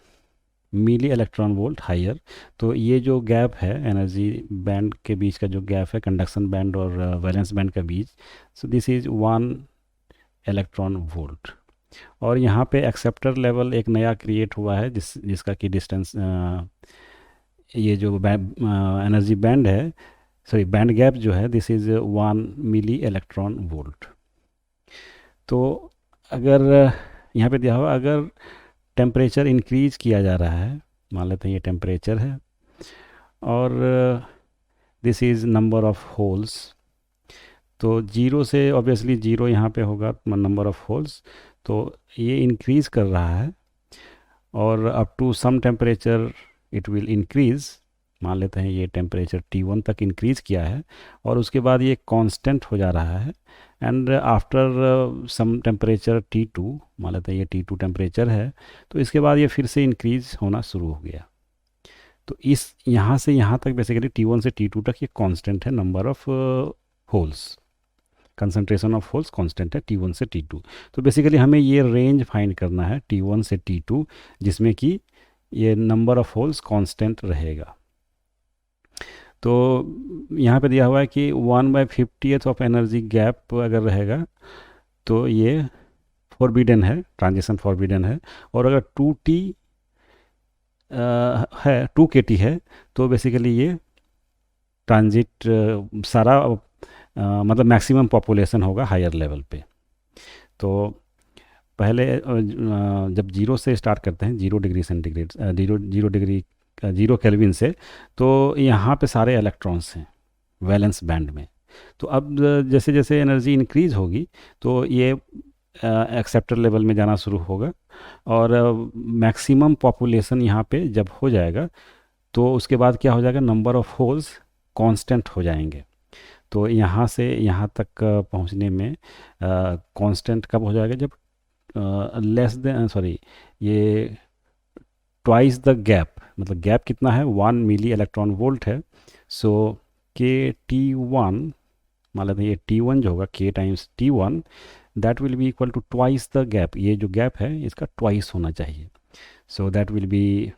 milli electron volt higher. तो ये जो गैप है एनर्जी बैंड के बीच का जो गैप है कंडक्शन बैंड और वैलेंस बैंड के बीच, so this is 1 electron volt. और यहाँ पे एक्सेप्टर लेवल एक नया क्रिएट हुआ है जिसका कि डिस्टेंस ये जो एनर्जी बैंड है सॉरी बैंड गैप जो है this is 1 milli electron volt. तो अगर यहाँ पे दिया हुआ अगर टेम्परेचर इंक्रीज किया जा रहा है, मान लेते हैं ये टेम्परेचर है और this is number of holes, तो 0 से ऑब्वियसली 0 यहाँ पे होगा नंबर ऑफ होल्स, तो ये इंक्रीज़ कर रहा है और up to some temperature it will increase. मान लेते हैं ये टेम्परेचर T1 तक इंक्रीज़ किया है और उसके बाद ये कांस्टेंट हो जा रहा है and after some temperature T2, मान लेते हैं ये T2 टेम्परेचर है, तो इसके बाद ये फिर से इंक्रीज़ होना शुरू हो गया। तो इस यहाँ से यहाँ तक बेसिकली T1 से T2 तक ये कांस्टेंट है number of holes, concentration of holes constant है T1 से T2। तो बेसिकली हमें ये रेंज फाइंड करना है T1 से T2 जिसमें कि ये नंबर ऑफ होल्स कांस्टेंट रहेगा। तो यहाँ पे दिया हुआ है कि 1/50th ऑफ एनर्जी गैप अगर रहेगा तो ये फॉरबिडन है, ट्रांजिशन फॉरबिडन है। और अगर 2T है 2 kT है तो बेसिकली ये ट्रांजिट सारा मतलब मैक्सिमम पॉपुलेशन होगा हायर लेवल पे। तो पहले जब 0 से स्टार्ट करते हैं 0 डिग्री सेंटीग्रेड 0 केल्विन से, तो यहाँ पे सारे इलेक्ट्रॉन्स हैं वैलेंस बैंड में। तो अब जैसे जैसे एनर्जी इंक्रीज़ होगी तो ये एक्सेप्टर लेवल में जाना शुरू होगा और मैक्सिमम पॉपुलेशन यहाँ पे जब हो जाएगा तो उसके बाद क्या हो जाएगा, नंबर ऑफ होल्स कांस्टेंट हो जाएंगे। तो यहाँ से यहाँ तक पहुँचने में कांस्टेंट कब हो जाएगा, जब लेस देन ये ट्वाइस द गैप, मतलब गैप कितना है 1 मिली इलेक्ट्रॉन वोल्ट है। सो के T1 मान लेते हैं ये T1 जो होगा K times T1 that will be equal to twice the gap, ये जो गैप है इसका ट्वाइस होना चाहिए। So that will be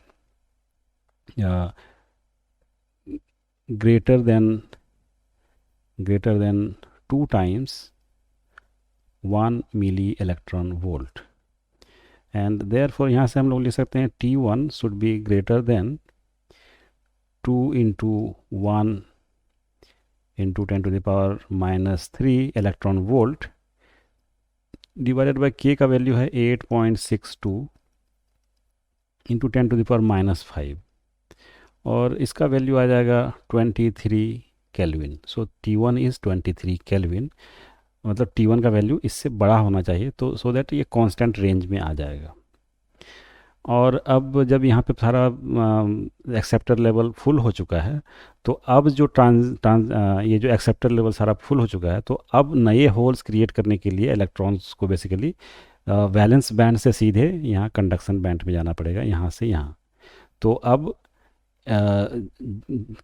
greater than 2 times 1 milli electron volt, and therefore यहाँ से हम लोग लिख सकते हैं T1 should be greater than 2 into 1 into 10⁻³ electron volt divided bye K का वैल्यू है 8.62 इंटू 10⁻⁵, और इसका वैल्यू आ जाएगा 23 kelvin. So T1 is 23 kelvin, मतलब T1 का वैल्यू इससे बड़ा होना चाहिए, तो सो दैट ये कांस्टेंट रेंज में आ जाएगा. और अब जब यहाँ पे सारा एक्सेप्टर लेवल फुल हो चुका है, तो अब जो ये जो एक्सेप्टर लेवल सारा फुल हो चुका है, तो अब नए होल्स क्रिएट करने के लिए इलेक्ट्रॉन्स को बेसिकली वैलेंस बैंड से सीधे यहाँ कंडक्शन बैंड में जाना पड़ेगा, यहाँ से यहाँ. तो अब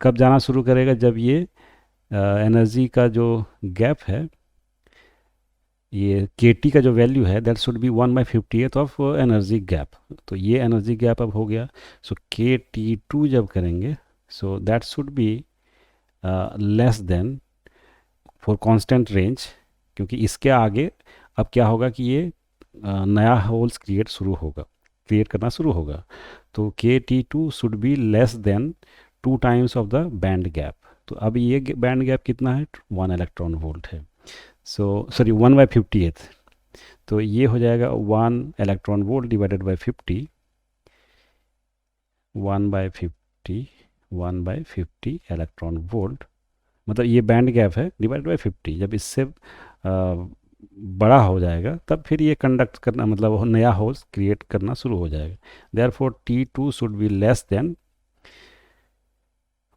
कब जाना शुरू करेगा, जब ये एनर्जी का जो गैप है, ये KT का जो वैल्यू है, that should be 1/50th of energy gap. तो ये एनर्जी गैप अब हो गया. सो KT2 जब करेंगे, so that should be less than for constant range, क्योंकि इसके आगे अब क्या होगा कि ये नया होल्स क्रिएट करना शुरू होगा. तो KT2 should be less than 2 times of the band gap. तो अब ये बैंड गैप कितना है, 1 इलेक्ट्रॉन वोल्ट है. So sorry 1/50th. तो ये हो जाएगा 1 electron volt divided bye 50, 1/50 electron volt, मतलब ये बैंड गैप है, डिवाइडेड बाय 50. जब इससे बड़ा हो जाएगा तब फिर ये कंडक्ट करना, मतलब वो नया होल्स क्रिएट करना शुरू हो जाएगा. Therefore T2 should be less than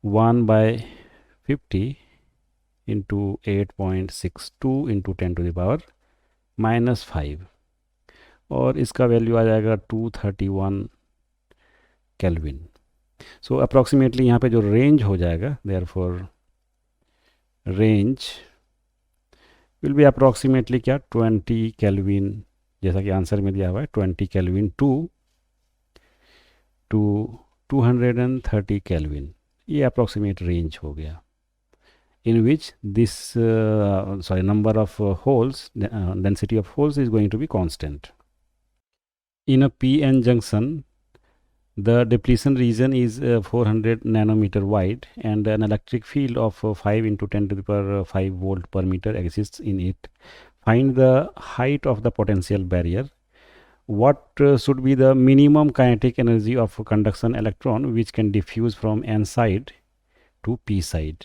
1/50 into 8.62 into 10⁻⁻5, और इसका वैल्यू आ जाएगा 231 केल्विन. सो अप्रॉक्सीमेटली यहाँ पे जो रेंज हो जाएगा, therefore range will be approximately क्या, 20 केल्विन, जैसा कि आंसर में दिया हुआ है, 20 केल्विन टू 230 केल्विन. ये अप्रॉक्सीमेट रेंज हो गया, in which this number of holes, density of holes is going to be constant. In a PN junction, the depletion region is 400 nanometer wide, and an electric field of 5 into 10⁵ volt per meter exists in it. Find the height of the potential barrier. What should be the minimum kinetic energy of a conduction electron which can diffuse from N side to P side?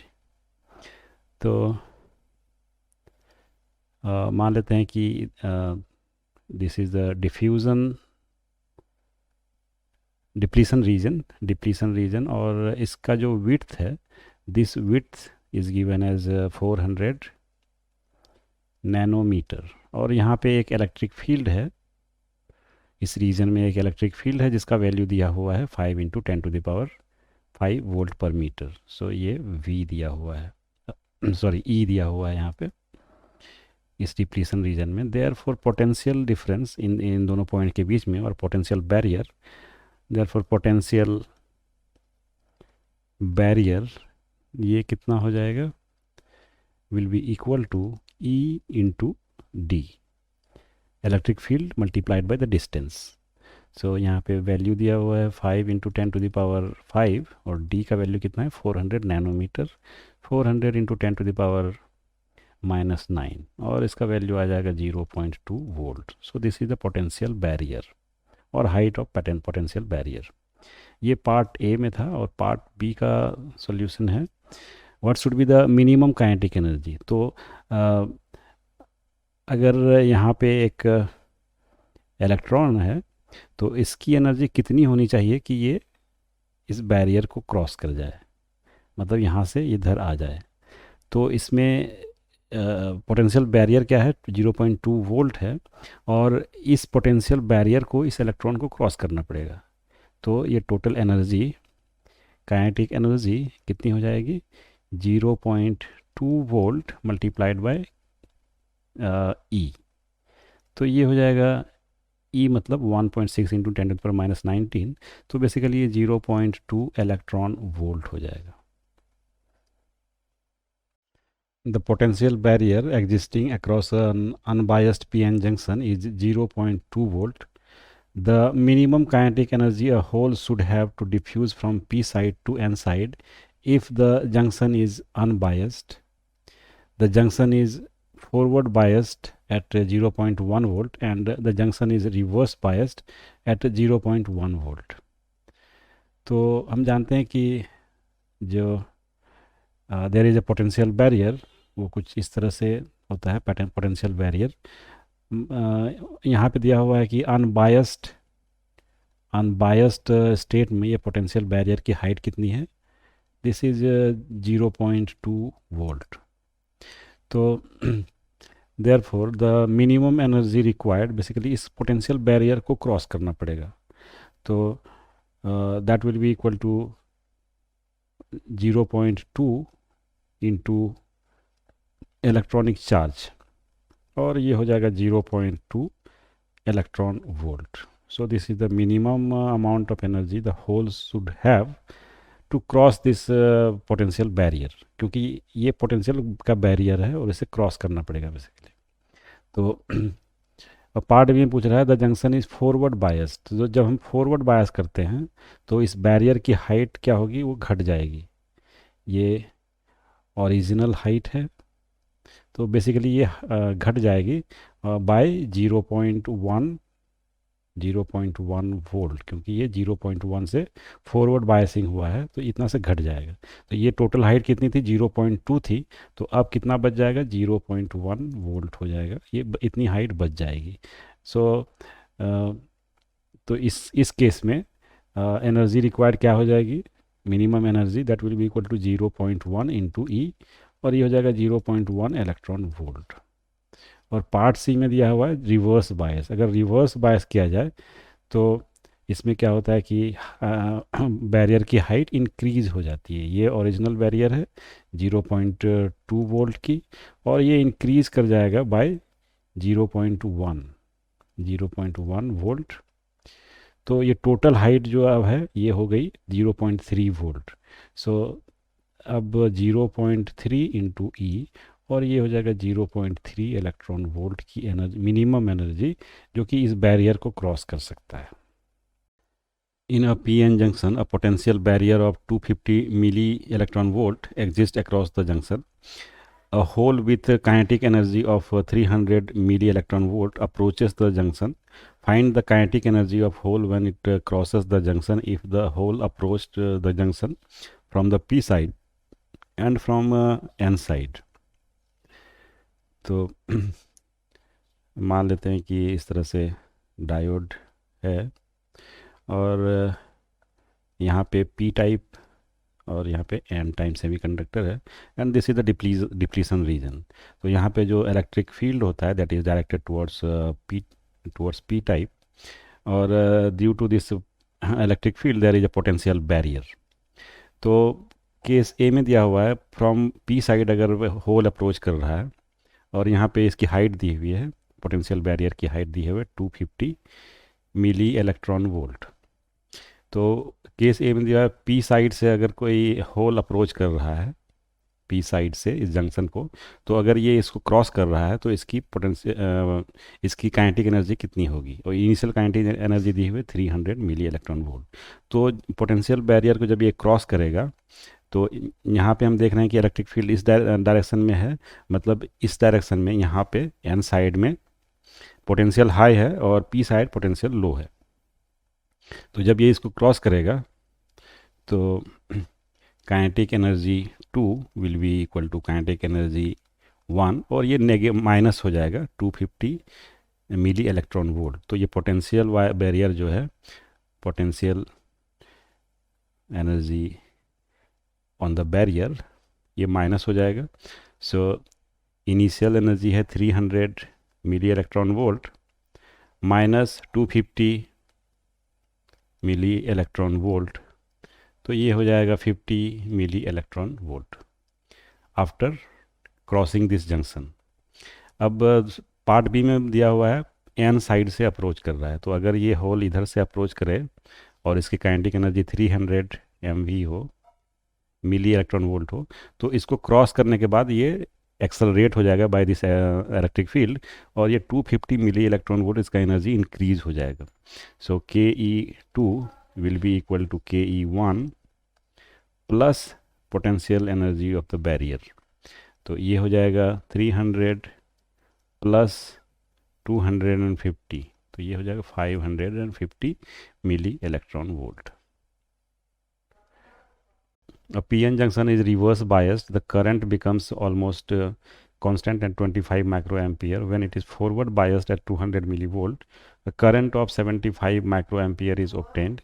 तो मान लेते हैं कि this is the depletion region, और इसका जो width है, this width is given as 400 nanometre. और यहाँ पे एक इलेक्ट्रिक फील्ड है, इस रीजन में एक इलेक्ट्रिक फील्ड है जिसका वैल्यू दिया हुआ है 5 इंटू 10⁵ वोल्ट पर मीटर. सो ये V दिया हुआ है, सॉरी E दिया हुआ है यहाँ पे इस डिप्लीशन रीजन में. देयरफॉर पोटेंशियल डिफरेंस इन दोनों पॉइंट के बीच में, और potential barrier, therefore potential barrier ये कितना हो जाएगा, will be equal to E into D, electric field multiplied by the distance. So यहाँ पे वैल्यू दिया हुआ है 5 इंटू 10⁵, और D का वैल्यू कितना है, 400 नैनोमीटर, 400 इंटू 10⁻⁹, और इसका वैल्यू आ जाएगा 0.2 volt. So this is the potential barrier और हाइट ऑफ पोटेंशियल बैरियर. ये पार्ट ए में था, और पार्ट बी का सॉल्यूशन है, what should be the minimum kinetic energy. तो अगर यहाँ पे एक इलेक्ट्रॉन है, तो इसकी एनर्जी कितनी होनी चाहिए कि ये इस बैरियर को क्रॉस कर जाए, मतलब यहाँ से इधर आ जाए. तो इसमें पोटेंशियल बैरियर क्या है, 0.2 वोल्ट है, और इस पोटेंशियल बैरियर को इस इलेक्ट्रॉन को क्रॉस करना पड़ेगा. तो ये टोटल एनर्जी, काइनेटिक एनर्जी कितनी हो जाएगी, 0.2 वोल्ट मल्टीप्लाइड बाय E. तो ये हो जाएगा E मतलब 1.6 इंटू 10⁻⁹. तो बेसिकली ये 0.2 इलेक्ट्रॉन वोल्ट हो जाएगा. The potential barrier existing across an unbiased PN junction is 0.2 volt. The minimum kinetic energy a hole should have to diffuse from P side to N side if the junction is unbiased. The junction is forward biased at 0.1 volt and the junction is reverse biased at 0.1 volt. तो हम जानते हैं कि जो there is a potential barrier, वो कुछ इस तरह से होता है पोटेंशियल बैरियर। यहाँ पे दिया हुआ है कि अनबायस्ड स्टेट में ये पोटेंशियल बैरियर की हाइट कितनी है, दिस इज 0.2 वोल्ट। तो therefore the minimum energy required, basically इस पोटेंशियल बैरियर को क्रॉस करना पड़ेगा, तो that will be equal to 0.2 into electronic charge, और ये हो जाएगा 0.2 electron volt. So this is the minimum amount of energy the holes should have to cross this potential barrier, क्योंकि ये पोटेंशियल का बैरियर है और इसे क्रॉस करना पड़ेगा बेसिकली। तो पार्ट बी में पूछ रहा है the junction is forward biased, तो जब हम फॉरवर्ड बायस करते हैं तो इस बैरियर की हाइट क्या होगी, वो घट जाएगी। ये ओरिजिनल हाइट है, तो बेसिकली ये घट जाएगी बाय 0.1 वोल्ट, क्योंकि ये 0.1 से फॉरवर्ड बायसिंग हुआ है तो इतना से घट जाएगा। तो ये टोटल हाइट कितनी थी, 0.2 थी, तो अब कितना बच जाएगा, 0.1 वोल्ट हो जाएगा, ये इतनी हाइट बच जाएगी। सो तो इस केस में एनर्जी रिक्वायर्ड क्या हो जाएगी, minimum energy that will be equal to 0.1 into e, और ये हो जाएगा 0.1 इलेक्ट्रॉन वोल्ट। और पार्ट सी में दिया हुआ है रिवर्स बायस, अगर रिवर्स बायस किया जाए तो इसमें क्या होता है कि बैरियर की हाइट इंक्रीज हो जाती है। ये ओरिजिनल बैरियर है 0.2 वोल्ट की, और ये इंक्रीज कर जाएगा बाय 0.1 वोल्ट। तो ये टोटल हाइट जो अब है ये हो गई 0.3 वोल्ट। सो अब 0.3 इंटू ई, और ये हो जाएगा 0.3 इलेक्ट्रॉन वोल्ट की एनर्जी, मिनिमम एनर्जी जो कि इस बैरियर को क्रॉस कर सकता है। In a PN junction, a potential barrier of 250 milli electron volt exists across the junction. A hole with a kinetic energy of 300 milli electron volt approaches the junction. Find the kinetic energy of hole when it crosses the junction if the hole approached the junction from the P side and from N side. तो मान लेते हैं कि इस तरह से diode है, और यहाँ पे पी टाइप और यहाँ पे एन टाइप सेमीकंडक्टर है, and this is the depletion region. तो यहाँ पे जो इलेक्ट्रिक फील्ड होता है that is directed towards P type, और due to this electric field there is a potential barrier. तो केस ए में दिया हुआ है फ्रॉम पी साइड अगर होल अप्रोच कर रहा है, और यहाँ पे इसकी हाइट दी हुई है, पोटेंशियल बैरियर की हाइट दी हुई है 250 मिली इलेक्ट्रॉन वोल्ट। तो केस ए में दिया है पी साइड से अगर कोई होल अप्रोच कर रहा है पी साइड से इस जंक्शन को, तो अगर ये इसको क्रॉस कर रहा है तो इसकी इसकी काइनेटिक एनर्जी कितनी होगी, और इनिशियल काइनेटिक एनर्जी दी हुई है 300 मिली इलेक्ट्रॉन वोल्ट। तो पोटेंशियल बैरियर को जब ये क्रॉस करेगा तो यहाँ पे हम देख रहे हैं कि इलेक्ट्रिक फील्ड इस डायरेक्शन में है, मतलब इस डायरेक्शन में यहाँ पे एन साइड में पोटेंशियल हाई है और पी साइड पोटेंशियल लो है। तो जब ये इसको क्रॉस करेगा तो kinetic energy 2 will be equal to kinetic energy 1, और ये माइनस हो जाएगा 250 मिली इलेक्ट्रॉन वोल्ट। तो ये पोटेंशियल बैरियर जो है, potential energy on the barrier, ये माइनस हो जाएगा। सो इनिशियल एनर्जी है 300 milli electron volt minus 250 milli electron volt, तो ये हो जाएगा 50 milli electron volt after crossing this junction. अब पार्ट बी में दिया हुआ है एन साइड से अप्रोच कर रहा है, तो अगर ये होल इधर से अप्रोच करे और इसकी काइनेटिक एनर्जी 300 MV हो, मिली इलेक्ट्रॉन वोल्ट हो, तो इसको क्रॉस करने के बाद ये एक्सेलरेट हो जाएगा बाय दिस इलेक्ट्रिक फील्ड, और ये 250 मिली इलेक्ट्रॉन वोल्ट इसका एनर्जी इंक्रीज हो जाएगा। सो KE2 will be equal to KE1 plus potential energy of the barrier. तो ये हो जाएगा 300 प्लस 250, तो ये हो जाएगा 550 milli electron volt. A PN junction is reverse biased. The current becomes almost constant at 25 microampere. When it is forward biased at 200 millivolt, a current of 75 microampere is obtained.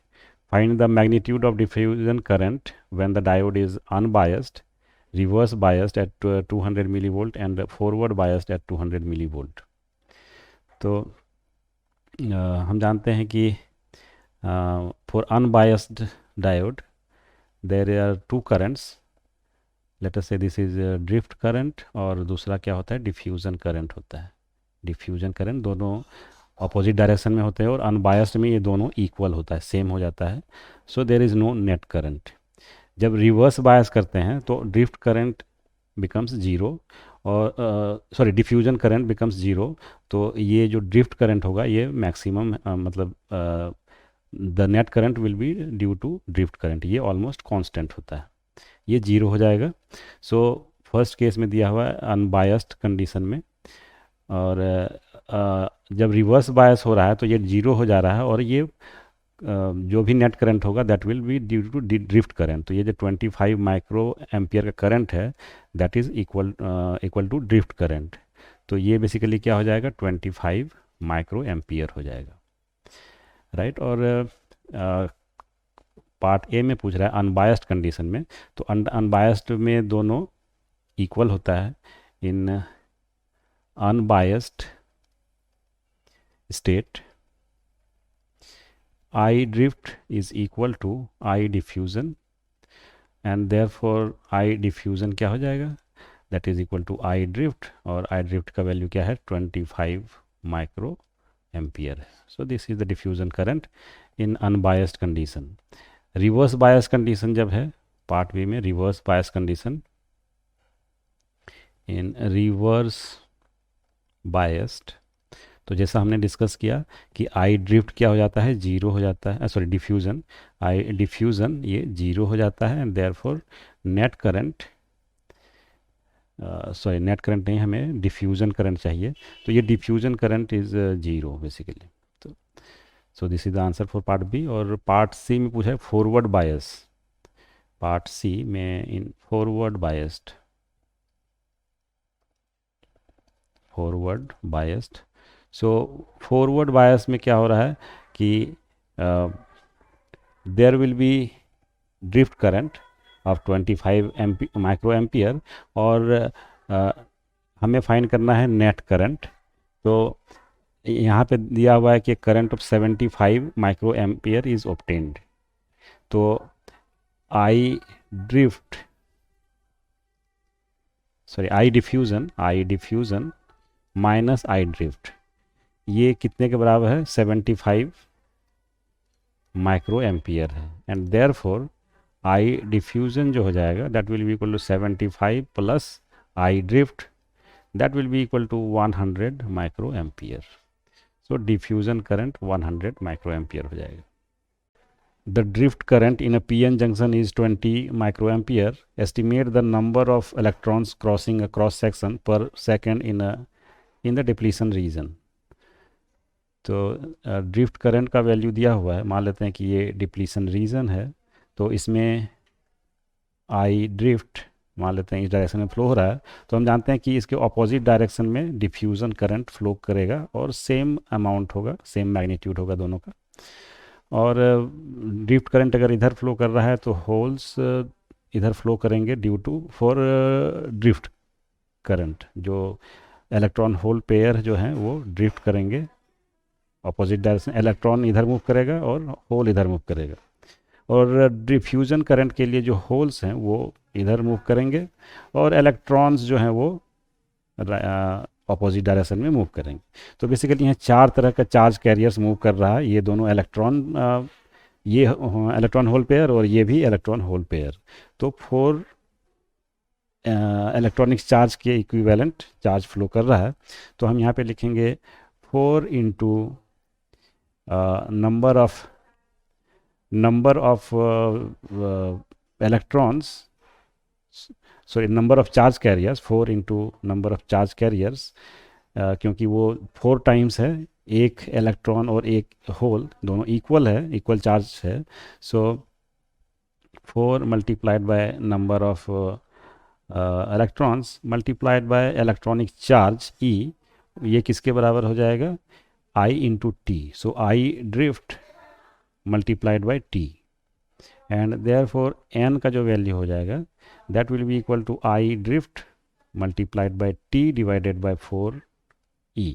Find the magnitude of diffusion current when the diode is unbiased, reverse biased at 200 millivolt and forward biased at 200 millivolt. तो हम जानते हैं कि for unbiased diode there are two currents. Let us say this is drift current और दूसरा क्या होता है, डिफ्यूज़न करंट होता है. डिफ्यूज़न करंट दोनों अपोजिट डायरेक्शन में होते हैं और अनबायस्ड में ये दोनों इक्वल होता है, सेम हो जाता है. So there is no net current. जब रिवर्स बायस करते हैं तो ड्रिफ्ट करंट बिकम्स ज़ीरो और sorry diffusion current becomes zero. तो ये जो ड्रिफ्ट करंट होगा ये मैक्सिमम मतलब the net current will be due to drift current, ये ऑलमोस्ट कांस्टेंट होता है, ये जीरो हो जाएगा. सो फर्स्ट केस में दिया हुआ है अनबायस्ड कंडीशन में, और जब रिवर्स बायस हो रहा है तो ये जीरो हो जा रहा है और ये जो भी नेट करंट होगा that will be due to drift current. तो ये जो 25 माइक्रो एम्पियर का करंट है that is equal to drift current. तो ये बेसिकली क्या हो जाएगा, 25 माइक्रो एम्पियर हो जाएगा, राइट. और पार्ट ए में पूछ रहा है अनबायस्ड कंडीशन में. तो अनबायस्ड में दोनों इक्वल होता है. In unbiased state I drift is equal to I diffusion and therefore I diffusion क्या हो जाएगा, that is equal to I drift, और I drift का वैल्यू क्या है, 25 माइक्रो एम्पियर है. So this is the diffusion current in unbiased condition. Reverse bias condition जब है पार्ट बी में, reverse bias condition in reverse biased, तो जैसा हमने डिस्कस किया कि आई ड्रिफ्ट क्या हो जाता है, जीरो हो जाता है, सॉरी डिफ्यूज़न, आई डिफ्यूज़न ये जीरो हो जाता है and therefore net current, sorry net current नहीं, हमें डिफ्यूज़न करंट चाहिए. तो ये diffusion current is zero basically. तो so this is the answer for part B. और पार्ट सी में पूछा है फॉरवर्ड बायस. पार्ट सी में in forward biased, forward biased. So forward bias में क्या हो रहा है कि there will be drift current of 25 micro ampere और हमें फाइंड करना है नेट करंट. तो यहाँ पे दिया हुआ है कि current of 75 micro ampere is obtained. तो I drift, sorry I diffusion minus I drift, ये कितने के बराबर है, 75 माइक्रो एम्पियर है. एंड देयरफॉर आई डिफ्यूज़न जो हो जाएगा that will be equal to 75 plus I drift, that will be equal to 100 micro ampere. So diffusion current 100 micro ampere हो जाएगा. The drift current in a PN junction is 20 microampere. Estimate the number of electrons crossing a cross section per second in the depletion region. तो drift current का value दिया हुआ है, मान लेते हैं कि ये डिप्लीशन रीजन है. तो इसमें आई ड्रिफ्ट मान लेते हैं इस डायरेक्शन में फ्लो हो रहा है. तो हम जानते हैं कि इसके ऑपोजिट डायरेक्शन में डिफ्यूज़न करंट फ्लो करेगा और सेम अमाउंट होगा, सेम मैग्नीट्यूड होगा दोनों का. और ड्रिफ्ट करंट अगर इधर फ्लो कर रहा है तो होल्स इधर फ्लो करेंगे due to for drift current. जो इलेक्ट्रॉन होल पेयर जो हैं वो ड्रिफ्ट करेंगे अपोजिट डायरेक्शन, इलेक्ट्रॉन इधर मूव करेगा और होल इधर मूव करेगा. और डिफ्यूज़न करंट के लिए जो होल्स हैं वो इधर मूव करेंगे और इलेक्ट्रॉन्स जो हैं वो अपोजिट डायरेक्शन में मूव करेंगे. तो बेसिकली यहाँ चार तरह का चार्ज कैरियर्स मूव कर रहा है. ये दोनों इलेक्ट्रॉन, ये इलेक्ट्रॉन होल पेयर और ये भी इलेक्ट्रॉन होल पेयर. तो 4 इलेक्ट्रॉनिक चार्ज के इक्विवेलेंट चार्ज फ्लो कर रहा है. तो हम यहाँ पे लिखेंगे 4 into number of electrons, sorry number of charge carriers, 4 into number of charge carriers, क्योंकि वो 4 टाइम्स है, एक इलेक्ट्रॉन और एक होल दोनों इक्वल है, इक्वल चार्ज है. सो 4 multiplied by number of electrons multiplied by electronic charge E, ये किसके बराबर हो जाएगा, I into T. So I drift multiplied by T, and therefore n का जो वैल्यू हो जाएगा that will be equal to I drift multiplied by T divided by 4E.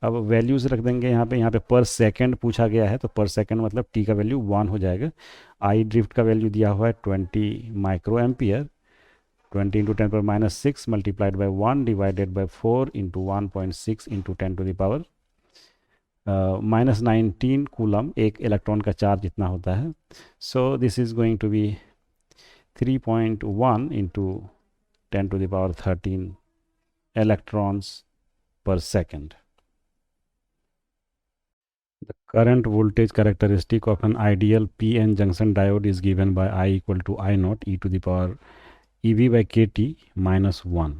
अब वैल्यूज़ रख देंगे यहाँ पे पर सेकंड पूछा गया है, तो पर सेकंड मतलब टी का वैल्यू 1 हो जाएगा. आई ड्रिफ्ट का वैल्यू दिया हुआ है 20 माइक्रो एम्पियर, 20 इंटू 10 पर minus 6 multiplied by 1 divided by 4 into 1.6 into 10 to the power -19 coulomb एक इलेक्ट्रॉन का चार्ज जितना होता है. So this is going to be 3.1 into 10 to the power 13 electrons per second. The current voltage characteristic of an ideal PN junction diode is given by I equal to I naught e to the power EV by KT minus 1,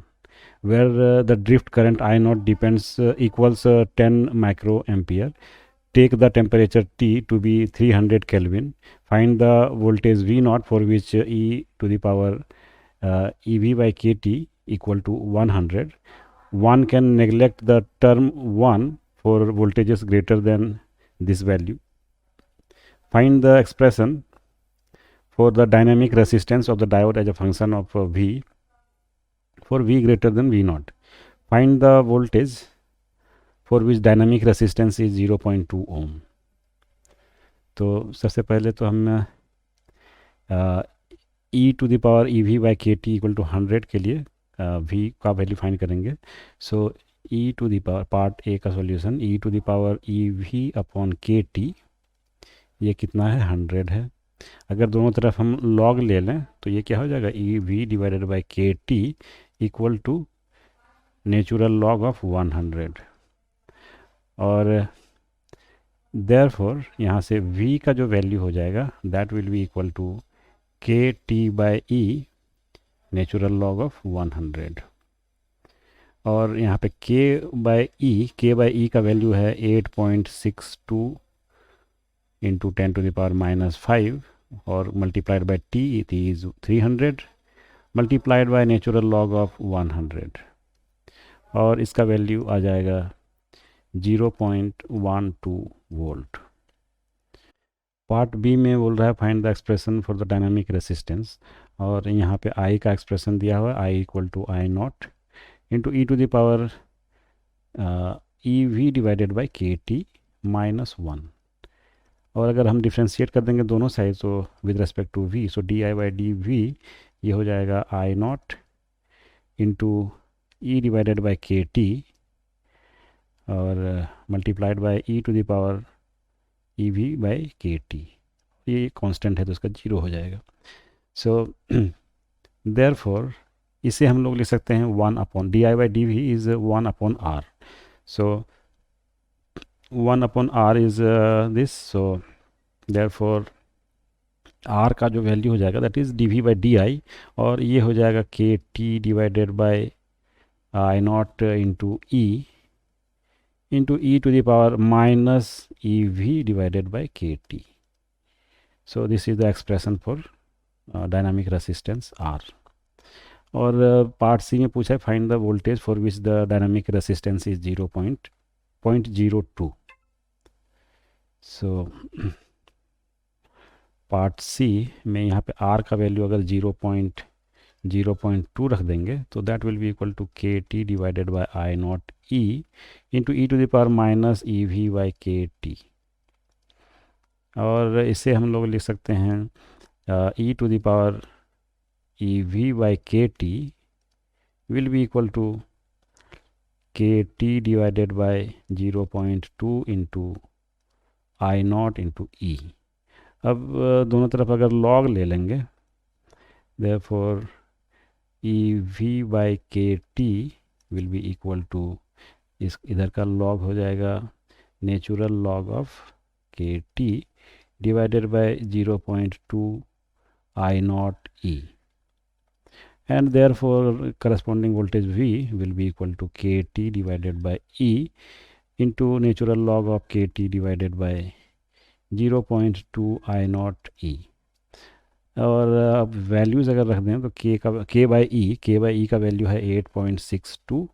where the drift current I naught depends equals 10 microampere. Take the temperature T to be 300 Kelvin. Find the voltage V naught for which e to the power EV by KT equal to 100. One can neglect the term 1 for voltages greater than this value. Find the expression for the dynamic resistance of the diode as a function of V for V greater than V naught. Find the voltage for which dynamic resistance is 0.2 ohm. तो सबसे पहले तो हम e to the power EV by KT equal to 100 के लिए V का value find करेंगे. So e to the power, part A का solution, e to the power EV upon KT ये कितना है, 100 है. अगर दोनों तरफ हम लॉग ले लें तो ये क्या हो जाएगा, EV divided by KT equal to natural log of 100. और देयरफॉर यहाँ से V का जो वैल्यू हो जाएगा that will be equal to KT by E natural log of 100. और यहाँ पे K बाई E का वैल्यू है 8.62 इंटू 10 टू द पावर -5 और multiplied by T it is 300 multiplied by natural log of 100 और इसका वैल्यू आ जाएगा 0.12 वोल्ट. पार्ट बी में बोल रहा है find the expression for the dynamic resistance और यहाँ पे आई का एक्सप्रेशन दिया हुआ है, I equal to I naught into E to the power e V divided by KT -1. और अगर हम डिफ्रेंशिएट कर देंगे दोनों साइड तो with respect to V, so d I by D V ये हो जाएगा I naught into e divided by KT और multiplied by E to the power EV by KT. ये कांस्टेंट है तो इसका 0 हो जाएगा. सो देयरफॉर इसे हम लोग लिख सकते हैं 1 upon D I by D V is 1 upon R. So 1 upon R is this. So therefore R का जो वैल्यू हो जाएगा that is DV by DI और ये हो जाएगा KT divided by I naught into e to the power minus EV divided by KT. So this is the expression for dynamic resistance R. और part C में पूछा है find the voltage for which the dynamic resistance is 0.02. So part C में यहाँ पे R का value अगर 0.2 रख देंगे तो that will be equal to KT divided by I naught E into E to the power minus EV by KT. और इसे हम लोग लिख सकते हैं e to the power EV by KT will be equal to KT divided by 0.2 into I naught into E. अब दोनों तरफ अगर लॉग ले लेंगे therefore EV by KT will be equal to, इस इधर का लॉग हो जाएगा natural log of KT divided by 0.2 I naught E and therefore corresponding voltage V will be equal to KT divided by E into natural log of KT divided by 0.2 I naught E. और अब values अगर रख दें तो के by E का value है 8.62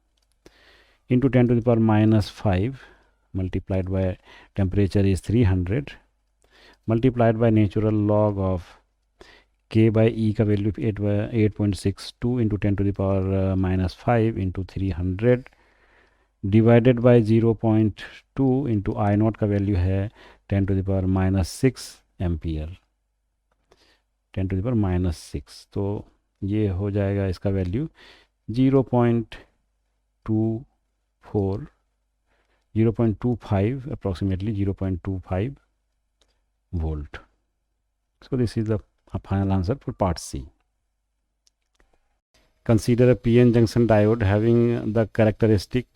into 10⁻⁻5 multiplied by temperature is 300 multiplied by natural log of k by e का value 8.62 into 10⁻⁻5 into 300 divided bye 0.2 into I naught का वैल्यू है 10⁻⁻6 एम्पियर 10⁻⁻6। तो ये हो जाएगा इसका value 0.24 0.25 approximately 0.25 volt. So this is the final answer for part C. Consider a PN junction diode having the characteristic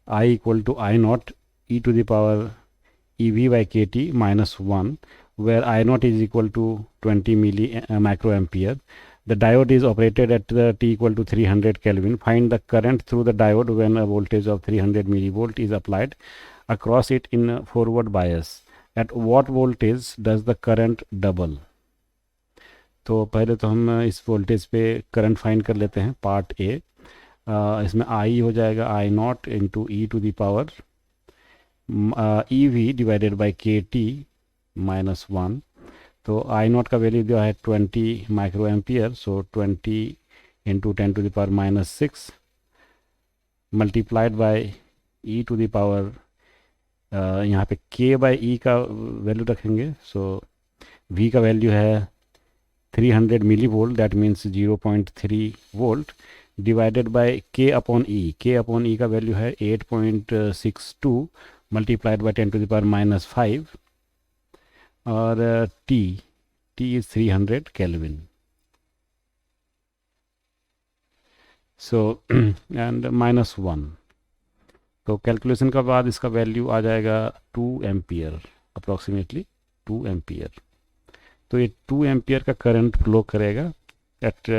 I equal to I naught e to the power EV by KT minus 1, where I naught is equal to 20 microampere. The diode is operated at the T equal to 300 Kelvin. Find the current through the diode when a voltage of 300 millivolt is applied across it in a forward bias. At what voltage does the current double? तो पहले तो हम इस voltage पे current find कर लेते हैं part A. इसमें आई हो जाएगा I naught into E to the power e V divided by k T minus 1। तो आई नॉट का वैल्यू दिया है 20 micro ampere, so 20 into 10⁻⁻6 multiplied by E to the power, यहाँ पे के बाई ई का वैल्यू रखेंगे। सो वी का वैल्यू है 300 milli volt, that means 0.3 volt, divided by K upon E का वैल्यू है 8.62 मल्टीप्लाइड बाय 10⁻⁻5 और T is 300 kelvin. So and minus 1, तो कैलकुलेशन के बाद इसका वैल्यू आ जाएगा 2 एम्पियर, अप्रॉक्सीमेटली 2 एम्पियर। तो ये 2 एम्पियर का करंट फ्लो करेगा at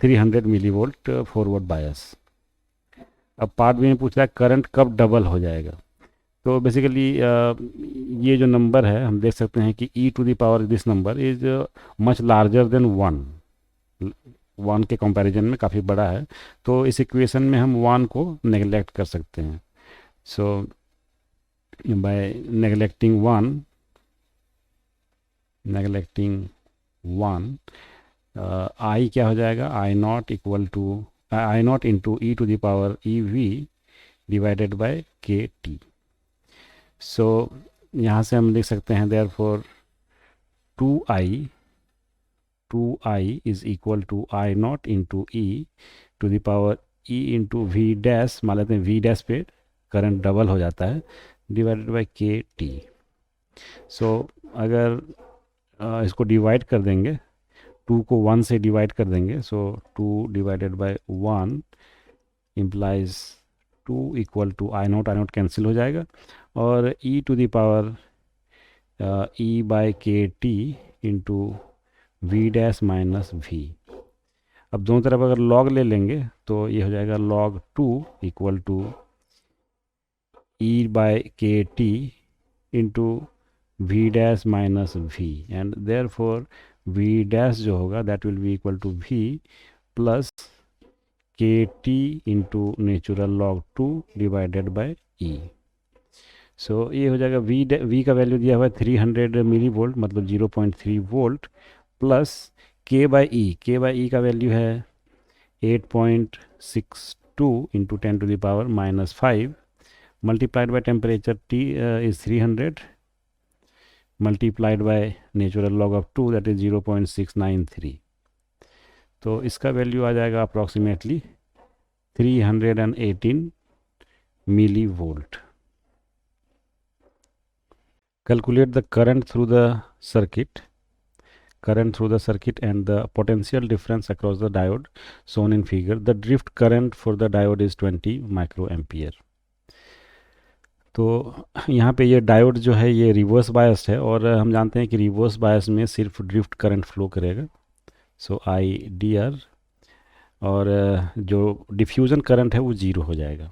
300 milli volt forward bias. अब पार्ट बी में पूछ रहा है करंट कब डबल हो जाएगा। तो बेसिकली ये जो नंबर है हम देख सकते हैं कि e to the power this number is much larger than 1 के कंपैरिजन में काफ़ी बड़ा है। तो इस इक्वेशन में हम 1 को नेगलेक्ट कर सकते हैं। सो बाय नेगलेक्टिंग 1 आई क्या हो जाएगा, I naught into E to the power e V divided by k T. So यहाँ से हम लिख सकते हैं therefore 2i is equal to I naught into E to the power e into V dash, मान लेते हैं वी डैश पे करंट डबल हो जाता है, divided by k T. So अगर इसको डिवाइड कर देंगे, 2 को 1 से डिवाइड कर देंगे, so 2 divided by 1 implies 2 equal to I naught cancel हो जाएगा और e to the power e by k T into V dash minus V. अब दोनों तरफ अगर लॉग ले लेंगे तो ये हो जाएगा log 2 equal to e by k T into V dash minus V, and therefore V dash जो होगा that will be equal to V plus k T into natural log 2 divided by e. So ये हो जाएगा we का value दिया हुआ है 300 milli volt, मतलब 0.3 volt, plus K by E का वैल्यू है 8.62 into 10⁻⁻5 multiplied by temperature T is 300 multiplied by natural log of 2 that is 0.693। तो इसका वैल्यू आ जाएगा approximately 318 milli volt. Calculate the current through the circuit and the potential difference across the diode shown in figure. The drift current for the diode is 20 microampere. तो यहाँ पे ये diode जो है ये रिवर्स बायस्ड है और हम जानते हैं कि रिवर्स बायस में सिर्फ ड्रिफ्ट करंट फ्लो करेगा। सो आई डी आर, और जो डिफ्यूज़न करंट है वो ज़ीरो हो जाएगा।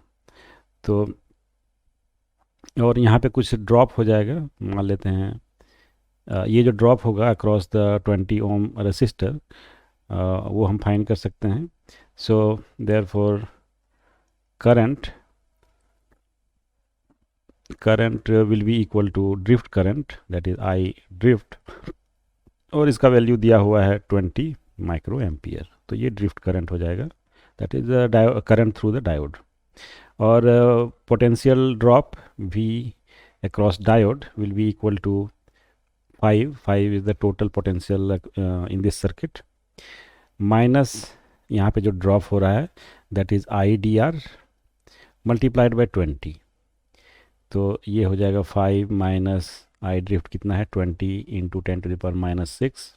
तो और यहाँ पे कुछ ड्रॉप हो जाएगा, मान लेते हैं ये जो ड्रॉप होगा अक्रॉस द 20 ओम रेसिस्टर वो हम फाइंड कर सकते हैं. So therefore current will be equal to drift current, that is I drift, और इसका वैल्यू दिया हुआ है 20 माइक्रो एम्पियर. तो ये ड्रिफ्ट करंट हो जाएगा, that is current through the diode. और potential drop V across diode will be equal to 5 is the total potential in this circuit, minus यहाँ पे जो ड्रॉप हो रहा है that is IDR multiplied by 20. तो ये हो जाएगा 5 माइनस आई ड्रिफ्ट कितना है 20 इंटू 10⁻⁻⁶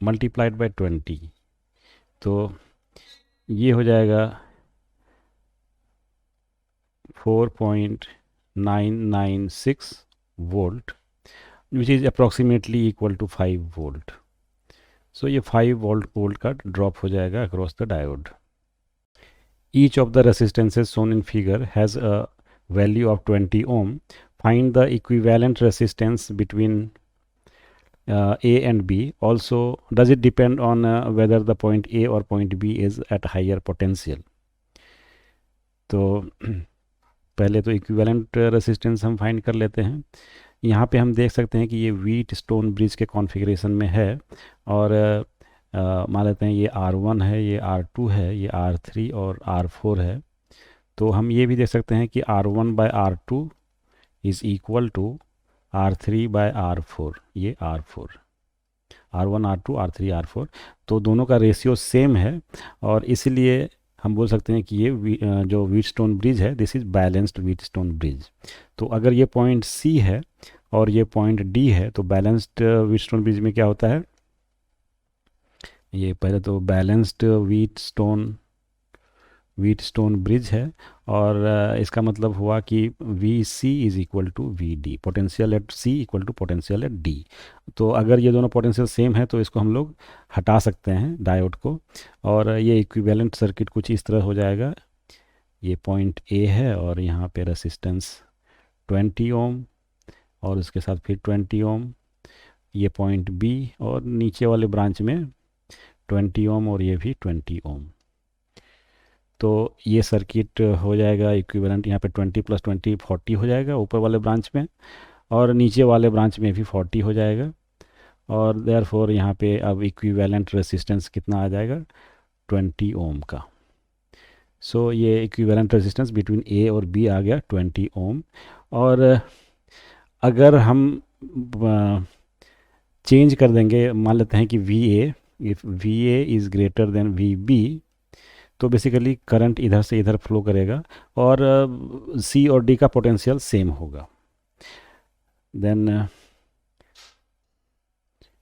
मल्टीप्लाइड बाय 20. तो ये हो जाएगा 4.996 volt which is approximately equal to 5 volt. So ये 5 वोल्ट का ड्रॉप हो जाएगा across the diode. Each of the resistances shown in figure has a value of 20 ohm. Find the equivalent resistance between A and B. Also, does it depend on whether the point A or point B is at higher potential? तो पहले तो equivalent resistance हम find कर लेते हैं. यहाँ पे हम देख सकते हैं कि ये व्हीट स्टोन ब्रिज के कॉन्फ़िगरेशन में है और मान लेते हैं ये R1 है, ये R2 है, ये R3 और R4 है. तो हम ये भी देख सकते हैं कि R1 by R2 is equal to R3 by R4. ये R4, R1 R2 R3 R4, तो दोनों का रेशियो सेम है और इसलिए हम बोल सकते हैं कि ये जो व्हीटस्टोन ब्रिज है this is balanced Wheatstone bridge. तो अगर ये पॉइंट C है और ये पॉइंट D है तो बैलेंस्ड व्हीटस्टोन ब्रिज में क्या होता है, ये पहले तो बैलेंस्ड व्हीटस्टोन ब्रिज है और इसका मतलब हुआ कि VC is equal to VD, potential at C equal to potential at D. तो अगर ये दोनों पोटेंशियल सेम है तो इसको हम लोग हटा सकते हैं डायोड को और ये इक्विवेलेंट सर्किट कुछ इस तरह हो जाएगा. ये पॉइंट A है और यहाँ पे रेसिस्टेंस 20 ओम और उसके साथ फिर 20 ओम. ये पॉइंट B और नीचे वाले ब्रांच में 20 ओम और ये भी 20 ओम. तो ये सर्किट हो जाएगा इक्विवेलेंट. यहाँ पे 20 + 20 40 हो जाएगा ऊपर वाले ब्रांच में और नीचे वाले ब्रांच में भी 40 हो जाएगा और देयरफॉर यहाँ पे अब इक्विवेलेंट रेसिस्टेंस कितना आ जाएगा 20 ओम का. सो ये इक्विवेलेंट रेसिस्टेंस बिटवीन A और B आ गया 20 ओम. और अगर हम चेंज कर देंगे, मान लेते हैं कि VA, if VA is greater than VB, तो बेसिकली करंट इधर से इधर फ्लो करेगा और C और D का पोटेंशियल सेम होगा. Then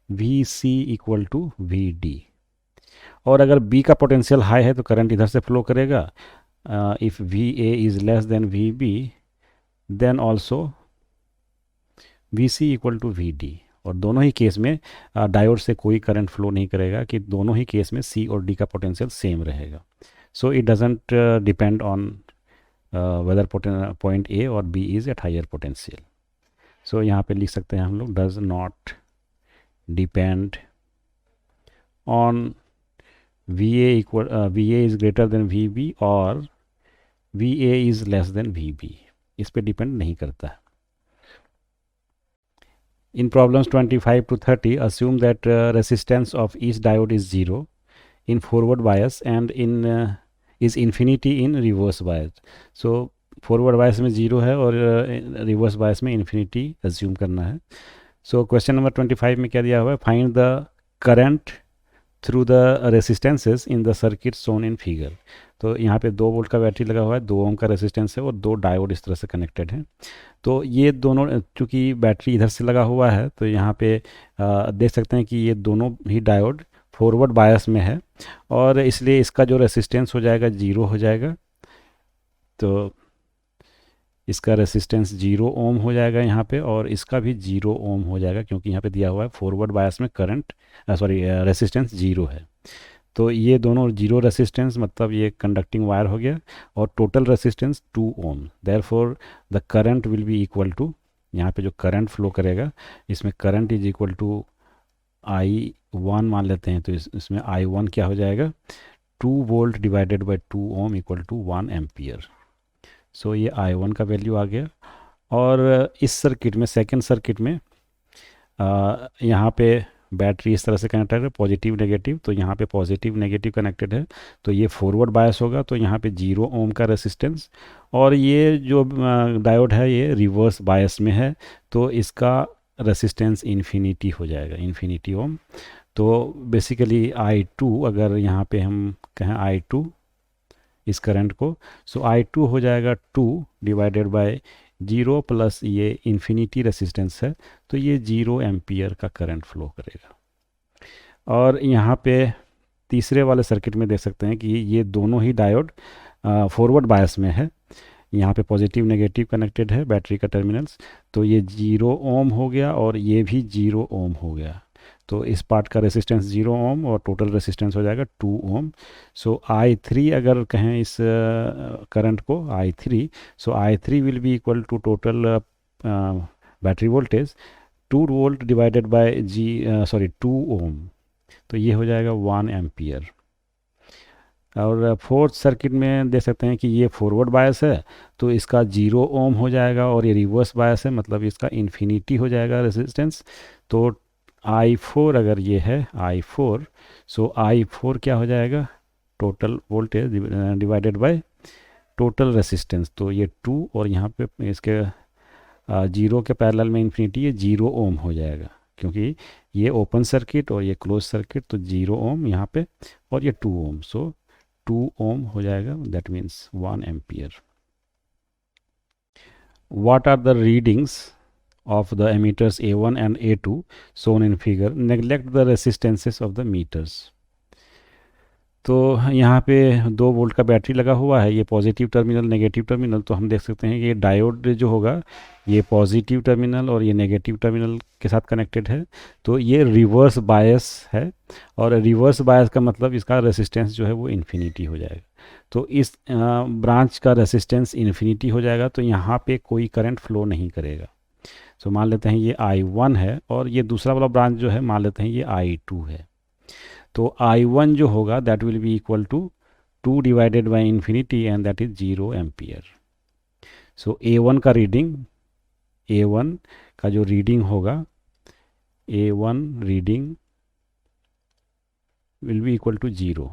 VC equal to VD. और अगर B का पोटेंशियल हाई है तो करंट इधर से फ्लो करेगा. If VA is less than VB then also VC equal to VD. और दोनों ही केस में डायोड से कोई करंट फ्लो नहीं करेगा कि दोनों ही केस में C और D का पोटेंशियल सेम रहेगा. So it doesn't depend on whether point A और B is at higher potential. So यहाँ पे लिख सकते हैं हम लोग does not depend on VA is greater than VB और VA is less than VB. इस पे डिपेंड नहीं करता है. In problems 25 to 30, assume that resistance of each diode is 0 in forward bias and is infinity in reverse bias. So forward bias में 0 है और reverse bias में infinity assume करना है. So question number 25 में क्या दिया हुआ है, find the current through the resistances in the circuit shown in figure. तो यहाँ पे 2 वोल्ट का बैटरी लगा हुआ है, 2 ओम का रेसिस्टेंस है और 2 डायोड इस तरह से कनेक्टेड हैं. तो ये दोनों, चूँकि बैटरी इधर से लगा हुआ है तो यहाँ पे देख सकते हैं कि ये दोनों ही डायोड फॉरवर्ड बायस में है और इसलिए इसका जो रेसिस्टेंस हो जाएगा 0 हो जाएगा. तो इसका रेसिस्टेंस 0 ओम हो जाएगा यहाँ पे और इसका भी 0 ओम हो जाएगा क्योंकि यहाँ पे दिया हुआ है फॉरवर्ड बायस में करंट रेसिस्टेंस 0 है. तो ये दोनों 0 रेसिस्टेंस मतलब ये कंडक्टिंग वायर हो गया और total resistance 2 ohm. Therefore the current will be equal to यहाँ पे जो करंट फ्लो करेगा, इसमें current is equal to I1 मान लेते हैं, तो इसमें I1 क्या हो जाएगा, 2 volt divided by 2 ohm equal to 1 ampere. So ये I1 का वैल्यू आ गया। और इस सर्किट में, सेकेंड सर्किट में, यहाँ पे बैटरी इस तरह से कनेक्टेड है, पॉजिटिव नेगेटिव, तो यहाँ पे पॉजिटिव नेगेटिव कनेक्टेड है, तो ये फॉरवर्ड बायस होगा, तो यहाँ पे 0 ओम का रेसिस्टेंस। और ये जो डायोड है ये रिवर्स बायस में है, तो इसका रेसिस्टेंस इन्फिनिटी हो जाएगा, इन्फिनिटी ओम। तो बेसिकली I2, अगर यहाँ पे हम कहें I2 इस करंट को, सो I2 हो जाएगा 2 डिवाइडेड बाय 0 प्लस ये इन्फिनिटी रेसिस्टेंस है, तो ये 0 एम्पियर का करंट फ्लो करेगा। और यहाँ पे तीसरे वाले सर्किट में देख सकते हैं कि ये दोनों ही डायोड फॉरवर्ड बायस में है, यहाँ पे पॉजिटिव नेगेटिव कनेक्टेड है बैटरी का टर्मिनल्स, तो ये 0 ओम हो गया और ये भी 0 ओम हो गया। तो इस पार्ट का रेसिस्टेंस 0 ओम और टोटल रेसिस्टेंस हो जाएगा 2 ओम। सो I3 अगर कहें इस करंट को I3, so I3 will be equal to total battery voltage 2 volt divided by 2 ohm, तो ये हो जाएगा 1 एम्पियर। और फोर्थ सर्किट में देख सकते हैं कि ये फॉरवर्ड बायस है, तो इसका 0 ओम हो जाएगा, और ये रिवर्स बायस है, मतलब इसका इन्फिनिटी हो जाएगा रेजिस्टेंस। तो I4 अगर ये है I4, सो I4 क्या हो जाएगा, total voltage divided by total resistance, तो ये 2 और यहाँ पे इसके 0 के पैरेलल में इन्फिनिटी, ये 0 ओम हो जाएगा, क्योंकि ये ओपन सर्किट और ये क्लोज सर्किट, तो 0 ओम यहाँ पे और ये 2 ओम, सो 2 ओम हो जाएगा, that means 1 ampere. What are the readings of the emitters A1 and A2 shown in figure? Neglect the resistances of the meters. तो यहाँ पे 2 वोल्ट का बैटरी लगा हुआ है, ये पॉजिटिव टर्मिनल नेगेटिव टर्मिनल, तो हम देख सकते हैं कि ये डायोड जो होगा ये पॉजिटिव टर्मिनल और ये नेगेटिव टर्मिनल के साथ कनेक्टेड है, तो ये रिवर्स बायस है, और रिवर्स बायस का मतलब इसका रेसिस्टेंस जो है वो इन्फिनिटी हो जाएगा। तो इस ब्रांच का रेसिस्टेंस इन्फिनिटी हो जाएगा, तो यहाँ पे कोई करंट फ्लो नहीं करेगा। सो मान लेते हैं ये I1 है, और ये दूसरा वाला ब्रांच जो है मान लेते हैं ये I2 है, तो I1 जो होगा that will be equal to 2 divided by infinity, and that is 0 ampere. So A1 का रीडिंग, A1 का जो रीडिंग होगा, A1 reading will be equal to 0,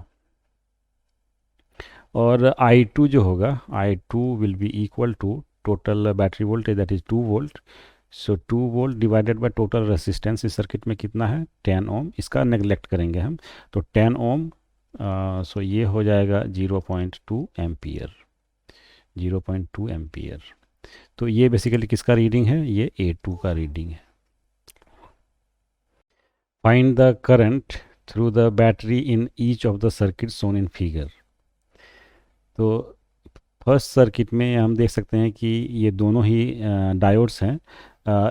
और I2 जो होगा, I2 will be equal to total battery voltage that is 2 volt, so 2 volt divided by total resistance इस circuit में कितना है, 10 ओम, इसका नेग्लेक्ट करेंगे हम, तो 10 ओम, सो ये हो जाएगा 0.2 एम्पियर, 0.2 एम्पियर। तो ये बेसिकली किसका रीडिंग है, ये A2 का रीडिंग है। Find the current through the battery in each of the circuit shown in figure. तो फर्स्ट सर्किट में हम देख सकते हैं कि ये दोनों ही डायोड्स हैं,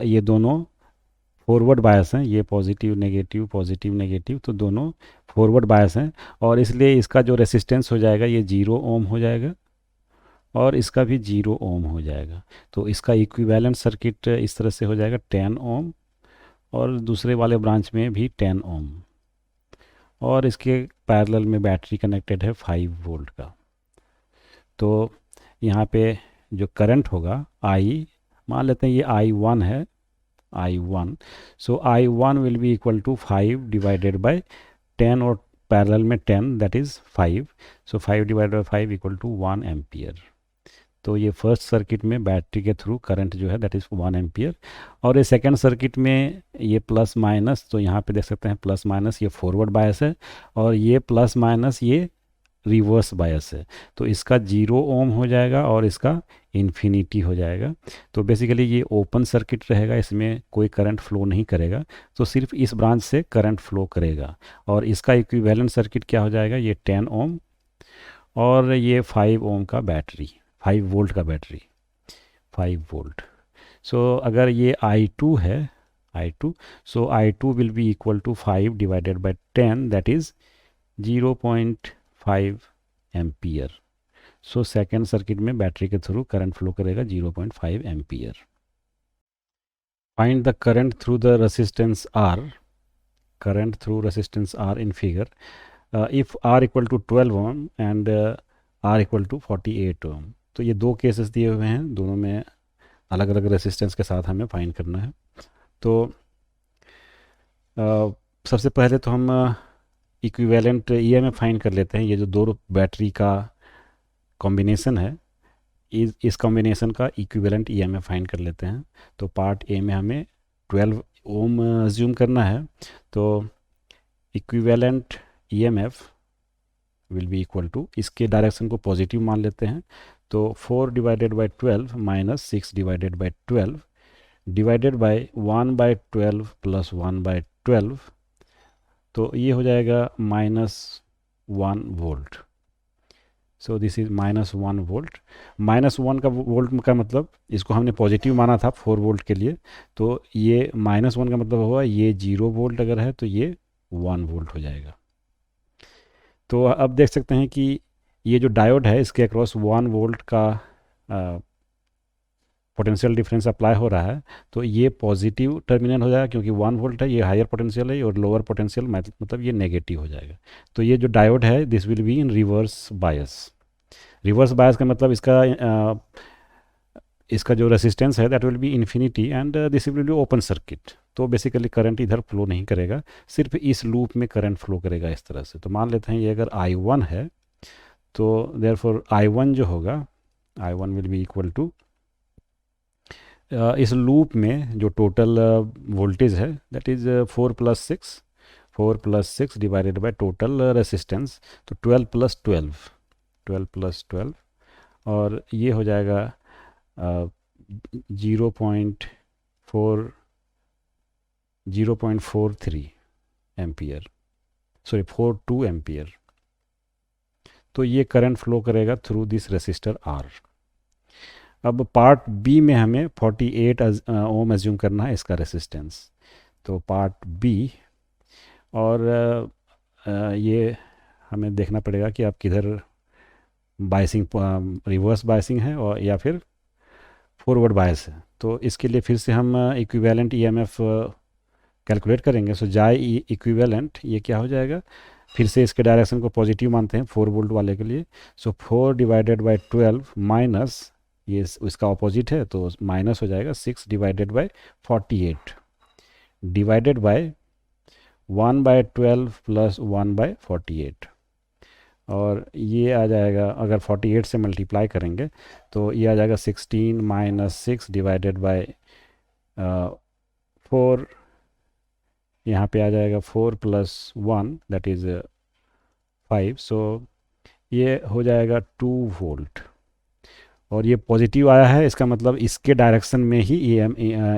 ये दोनों फॉरवर्ड बायस हैं, ये पॉजिटिव नेगेटिव, तो दोनों फॉरवर्ड बायस हैं, और इसलिए इसका जो रेसिस्टेंस हो जाएगा ये 0 ओम हो जाएगा, और इसका भी 0 ओम हो जाएगा। तो इसका इक्विवेलेंट सर्किट इस तरह से हो जाएगा 10 ओम, और दूसरे वाले ब्रांच में भी 10 ओम, और इसके पैरेलल में बैटरी कनेक्टेड है 5 वोल्ट का। तो यहाँ पे जो करंट होगा मान लेते हैं ये I1 है, I1, so I1 will be equal to 5 divided by 10, और पैरेलल में 10 that is 5, so 5 divided by 5 equal to 1 ampere. तो ये फर्स्ट सर्किट में बैटरी के थ्रू करंट जो है दैट इज़ 1 एम्पियर। और ये सेकंड सर्किट में ये प्लस माइनस, तो यहाँ पे देख सकते हैं प्लस माइनस, ये फॉरवर्ड बायस है, और ये प्लस माइनस ये रिवर्स बायस है, तो इसका 0 ओम हो जाएगा और इसका इन्फिनिटी हो जाएगा। तो बेसिकली ये ओपन सर्किट रहेगा, इसमें कोई करंट फ्लो नहीं करेगा, तो सिर्फ इस ब्रांच से करंट फ्लो करेगा। और इसका इक्विवेलेंट सर्किट क्या हो जाएगा, ये 10 ओम और ये 5 ओम का बैटरी, 5 वोल्ट का बैटरी, 5 वोल्ट। सो अगर ये I2 है, I2, so I2 will be equal to 5 divided by 10 that is 0.5 ampere. So second circuit में बैटरी के थ्रू करंट फ्लो करेगा 0.5 ampere. Find the current through the resistance R. Current through resistance R in figure. If R equal to 12 ohm and R equal to 48 ohm. तो ये दो cases दिए हुए हैं, दोनों में अलग अलग रेसिस्टेंस के साथ हमें फाइंड करना है. तो सबसे पहले तो हम इक्विवेलेंट ईएमएफ फाइंड कर लेते हैं. ये जो दो बैटरी का कॉम्बिनेशन है, इस कॉम्बिनेशन का इक्विवेलेंट ईएमएफ फाइंड कर लेते हैं. तो पार्ट ए में हमें 12 ओम अज्यूम करना है. तो equivalent EMF will be equal to, इसके डायरेक्शन को पॉजिटिव मान लेते हैं. तो 4 divided by 12 minus 6 divided by 12 divided by 1 by 12 plus 1 by 12. तो ये हो जाएगा -1 volt. So this is -1 volt. -1 का वोल्ट का मतलब, इसको हमने पॉजिटिव माना था 4 वोल्ट के लिए, तो ये -1 का मतलब हुआ ये 0 वोल्ट अगर है तो ये 1 वोल्ट हो जाएगा. तो अब देख सकते हैं कि ये जो डायोड है इसके अक्रॉस 1 वोल्ट का पोटेंशियल डिफरेंस अप्लाई हो रहा है. तो ये पॉजिटिव टर्मिनल हो जाएगा क्योंकि 1 वोल्ट है, ये हायर पोटेंशियल है, और लोअर पोटेंशियल मतलब ये नेगेटिव हो जाएगा. तो ये जो डायोड है this will be in reverse bias. Reverse bias का मतलब इसका जो रेसिस्टेंस है that will B infinity and this will be open circuit. तो बेसिकली करंट इधर फ्लो नहीं करेगा, सिर्फ इस लूप में करंट फ्लो करेगा इस तरह से. तो मान लेते हैं ये अगर I1 है, तो देयरफॉर I1 जो होगा, I1 will be equal to, इस लूप में जो टोटल वोल्टेज है that is 4 plus 6 divided by total resistance. तो 12 प्लस 12 और ये हो जाएगा 0.43 एम्पियर, सॉरी 42 एम्पियर. तो ये करंट फ्लो करेगा थ्रू दिस रेसिस्टर R. अब पार्ट बी में हमें 48 ओम एज्यूम करना है इसका रेसिस्टेंस. तो पार्ट बी, और ये हमें देखना पड़ेगा कि आप किधर बायसिंग, रिवर्स बायसिंग है और या फिर फॉरवर्ड बायस है. तो इसके लिए फिर से हम इक्विवेलेंट ईएमएफ कैलकुलेट करेंगे. सो जाए इक्विवेलेंट, ये क्या हो जाएगा, फिर से इसके डायरेक्शन को पॉजिटिव मानते हैं 4 वोल्ट वाले के लिए. सो 4 डिवाइडेड बाई 12 माइनस, ये इसका ऑपोजिट है तो माइनस हो जाएगा 6 divided by 48 divided by 1 by 12 plus 1 by 48. और ये आ जाएगा, अगर 48 से मल्टीप्लाई करेंगे तो ये आ जाएगा 16 माइनस 6 डिवाइडेड बाय 4. यहाँ पे आ जाएगा 4 प्लस 1 दैट इज़ 5. सो ये हो जाएगा 2 वोल्ट. और ये पॉजिटिव आया है, इसका मतलब इसके डायरेक्शन में ही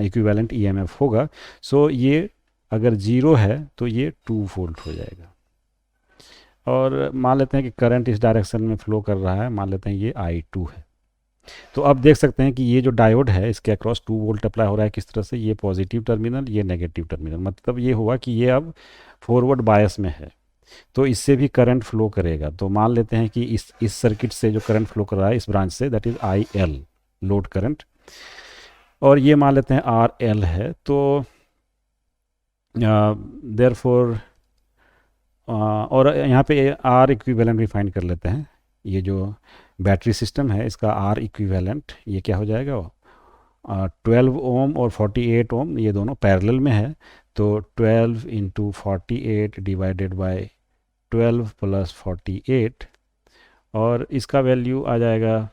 इक्विवेलेंट ईएमएफ होगा. सो ये अगर 0 है तो ये 2 वोल्ट हो जाएगा. और मान लेते हैं कि करंट इस डायरेक्शन में फ्लो कर रहा है, मान लेते हैं ये I2 है. तो अब देख सकते हैं कि ये जो डायोड है इसके अक्रॉस 2 वोल्ट अप्लाई हो रहा है. किस तरह से, ये पॉजिटिव टर्मिनल, ये नेगेटिव टर्मिनल. मतलब ये हुआ कि ये अब फॉरवर्ड बायस में है, तो इससे भी करंट फ्लो करेगा. तो मान लेते हैं कि इस सर्किट से जो करंट फ्लो कर रहा है इस ब्रांच से, that is IL, load current. और ये मान लेते हैं RL है. तो देयरफॉर और यहाँ पे R इक्विवेलेंट भी फाइंड कर लेते हैं. ये जो बैटरी सिस्टम है इसका R इक्विवेलेंट ये क्या हो जाएगा, 12 ओम और 48 ओम ये दोनों पैरेलल में है. तो 12 इंटू 48 डिवाइडेड बाय 12 प्लस 48, और इसका वैल्यू आ जाएगा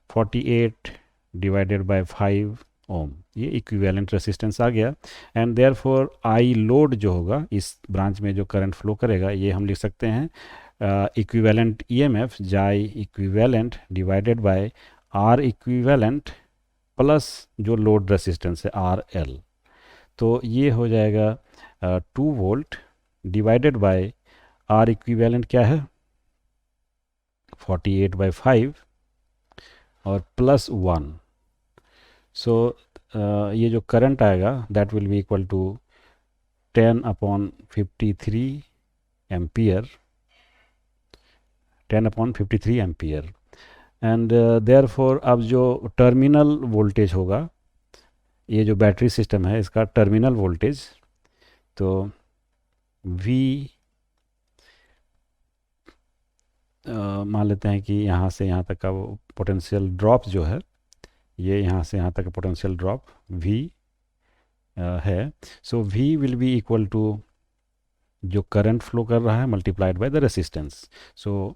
48 डिवाइडेड बाय 5 ओम. ये इक्विवेलेंट रेसिस्टेंस आ गया. एंड देयरफॉर आई लोड जो होगा इस ब्रांच में जो करंट फ्लो करेगा, ये हम लिख सकते हैं इक्विवेलेंट ईएमएफ जाई equivalent divided by R equivalent plus जो लोड रेसिस्टेंस है RL. तो ये हो जाएगा 2 volt divided bye R equivalent क्या है 48 बाई 5 और प्लस 1. सो ये जो करंट आएगा that will be equal to 10/53 ampere, 10/53 ampere. And therefore अब जो टर्मिनल वोल्टेज होगा ये जो बैटरी सिस्टम है इसका टर्मिनल वोल्टेज, तो V मान लेते हैं कि यहाँ से यहाँ तक का वो पोटेंशियल ड्रॉप जो है, ये यहाँ से यहाँ तक का पोटेंशियल ड्रॉप V है। So V will be equal to जो करंट फ्लो कर रहा है multiplied by the resistance. So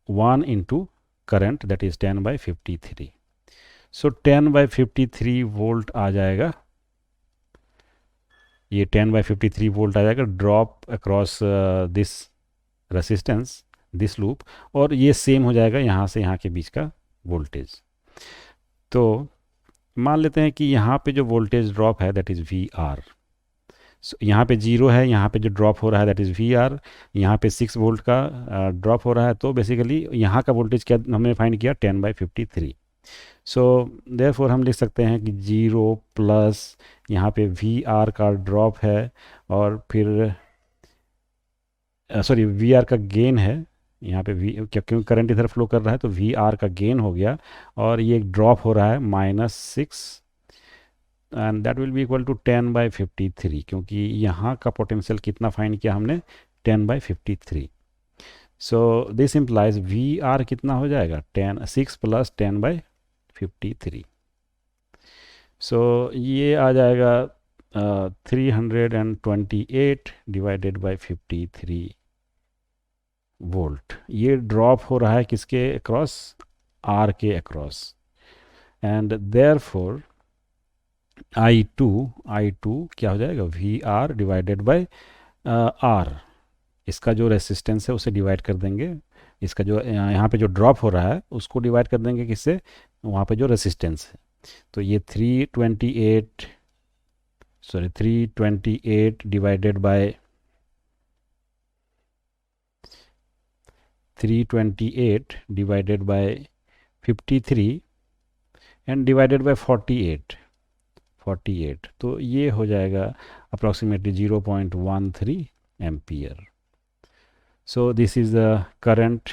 1 into current that is 10/53। So 10/53 volt आ जाएगा, ये 10/53 वोल्ट आ जाएगा drop across this resistance, this loop, और ये सेम हो जाएगा यहाँ से यहाँ के बीच का वोल्टेज। तो मान लेते हैं कि यहाँ पे जो वोल्टेज ड्रॉप है दैट इज़ VR। यहाँ पे 0 है, यहाँ पे जो ड्रॉप हो रहा है दैट इज़ VR, यहाँ पे 6 वोल्ट का ड्रॉप हो रहा है, तो बेसिकली यहाँ का वोल्टेज क्या हमने फाइंड किया 10/53। सो देयरफॉर हम लिख सकते हैं कि 0 प्लस यहाँ पे VR का ड्रॉप है, और फिर सॉरी VR का गेन है यहाँ पे क्योंकि करंट इधर फ्लो कर रहा है तो VR का गेन हो गया, और ये एक ड्रॉप हो रहा है -6, and that will be equal to 10/53, क्योंकि यहाँ का पोटेंशियल कितना फाइंड किया हमने 10/53। सो दिस इम्प्लाइज VR कितना हो जाएगा 6 प्लस 10/53। सो ये आ जाएगा 328 डिवाइडेड बाय 53 वोल्ट। ये ड्रॉप हो रहा है किसके अक्रॉस, R के अक्रॉस, एंड देयरफॉर I2 क्या हो जाएगा VR डिवाइडेड बाय R। इसका जो रेसिस्टेंस है उसे डिवाइड कर देंगे, इसका जो यहाँ पे जो ड्रॉप हो रहा है उसको डिवाइड कर देंगे किससे, वहाँ पे जो रेसिस्टेंस है। तो ये 328 divided by 53 and divided by 48, तो ये हो जाएगा approximately 0.13 ampere. So this is the current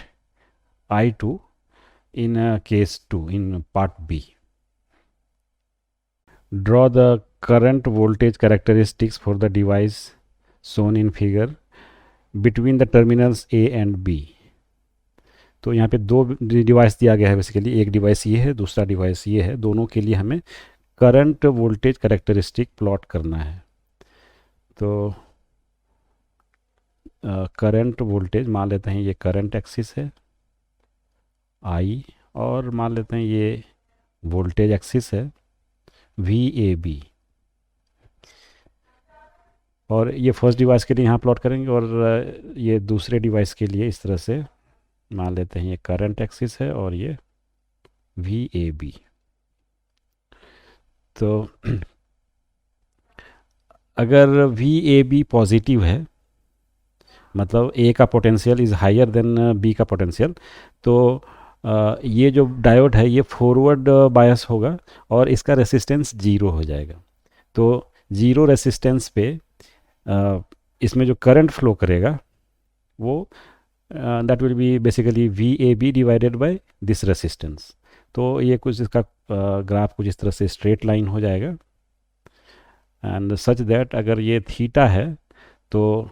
I2 in case 2 in part B. Draw the current voltage characteristics for the device shown in figure between the terminals A and B. तो यहाँ पे दो device दिया गया है basically, एक device ये है, दूसरा डिवाइस ये है, दोनों के लिए हमें करंट वोल्टेज कैरेक्टरिस्टिक प्लॉट करना है। तो करंट वोल्टेज मान लेते हैं ये करंट एक्सिस है I, और मान लेते हैं ये वोल्टेज एक्सिस है VAB, और ये फर्स्ट डिवाइस के लिए यहाँ प्लॉट करेंगे, और ये दूसरे डिवाइस के लिए इस तरह से मान लेते हैं ये करंट एक्सिस है और ये VAB। तो अगर VAB पॉजिटिव है, मतलब A का potential is higher than B का पोटेंशियल, तो ये जो डायोड है ये फॉरवर्ड बायस होगा और इसका रेसिस्टेंस 0 हो जाएगा। तो 0 रेसिस्टेंस पे इसमें जो करंट फ्लो करेगा वो that will B basically VAB divided by this resistance. तो ये कुछ इसका ग्राफ कुछ इस तरह से स्ट्रेट लाइन हो जाएगा, एंड सच दैट अगर ये थीटा है तो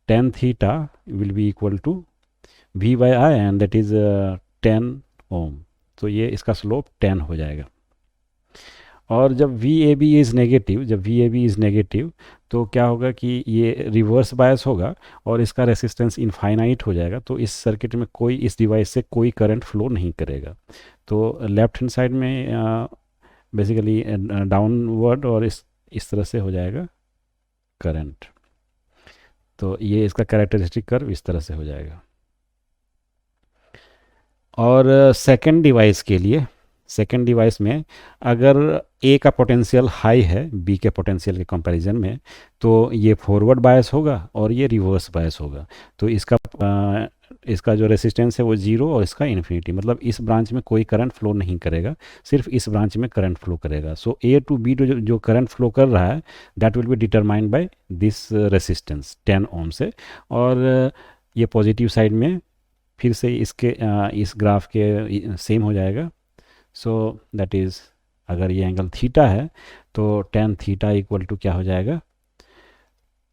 tan theta will be equal to V/I, and that is 10 ohm. तो ये इसका स्लोप 10 हो जाएगा। और जब VAB इज़ नेगेटिव तो क्या होगा कि ये रिवर्स बायस होगा और इसका रेसिस्टेंस इनफाइनाइट हो जाएगा। तो इस सर्किट में कोई, इस डिवाइस से कोई करंट फ्लो नहीं करेगा। तो लेफ्ट हैंड साइड में बेसिकली डाउनवर्ड और इस तरह से हो जाएगा करंट। तो ये इसका कैरेक्टरिस्टिक कर्व इस तरह से हो जाएगा। और सेकंड डिवाइस में अगर A का पोटेंशियल हाई है B के पोटेंशियल के कंपैरिजन में, तो ये फॉरवर्ड बायस होगा और ये रिवर्स बायस होगा। तो इसका जो रेसिस्टेंस है वो 0 और इसका इन्फिनिटी, मतलब इस ब्रांच में कोई करंट फ्लो नहीं करेगा, सिर्फ इस ब्रांच में करंट फ्लो करेगा। सो A to B जो करंट फ्लो कर रहा है that will be determined by this resistance 10 ओम से। और ये पॉजिटिव साइड में फिर से इसके इस ग्राफ के सेम हो जाएगा। सो दैट इज़ अगर ये एंगल थीटा है तो टेन थीटा इक्वल टू क्या हो जाएगा,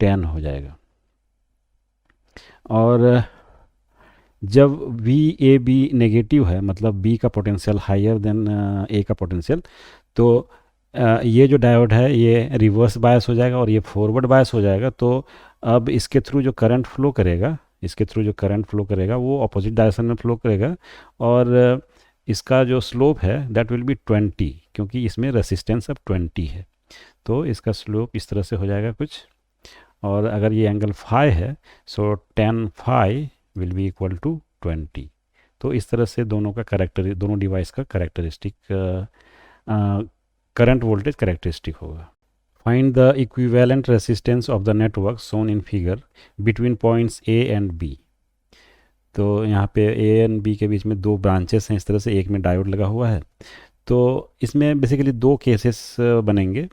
10 हो जाएगा। और जब वी ए बी नेगेटिव है, मतलब बी का पोटेंशियल हायर देन ए का पोटेंशियल, तो ये जो डायोड है ये रिवर्स बायस हो जाएगा और ये फॉरवर्ड बायस हो जाएगा। तो अब इसके थ्रू जो करंट फ्लो करेगा, इसके थ्रू जो करंट फ्लो करेगा वो अपोजिट डायरेक्शन में फ्लो करेगा, और इसका जो स्लोप है दैट विल बी 20, क्योंकि इसमें रेसिस्टेंस अब 20 है। तो इसका स्लोप इस तरह से हो जाएगा कुछ। और अगर ये एंगल फाई है, so 10 phi will be equal to 20। तो इस तरह से दोनों का करेक्टर, दोनों डिवाइस का करेक्टरिस्टिक, करंट वोल्टेज करेक्टरिस्टिक होगा। Find the equivalent resistance of the network shown in figure between points A and B. तो यहाँ पे ए एंड बी के बीच में दो ब्रांचेस हैं इस तरह से, एक में डायोड लगा हुआ है। तो इसमें बेसिकली दो केसेस बनेंगे।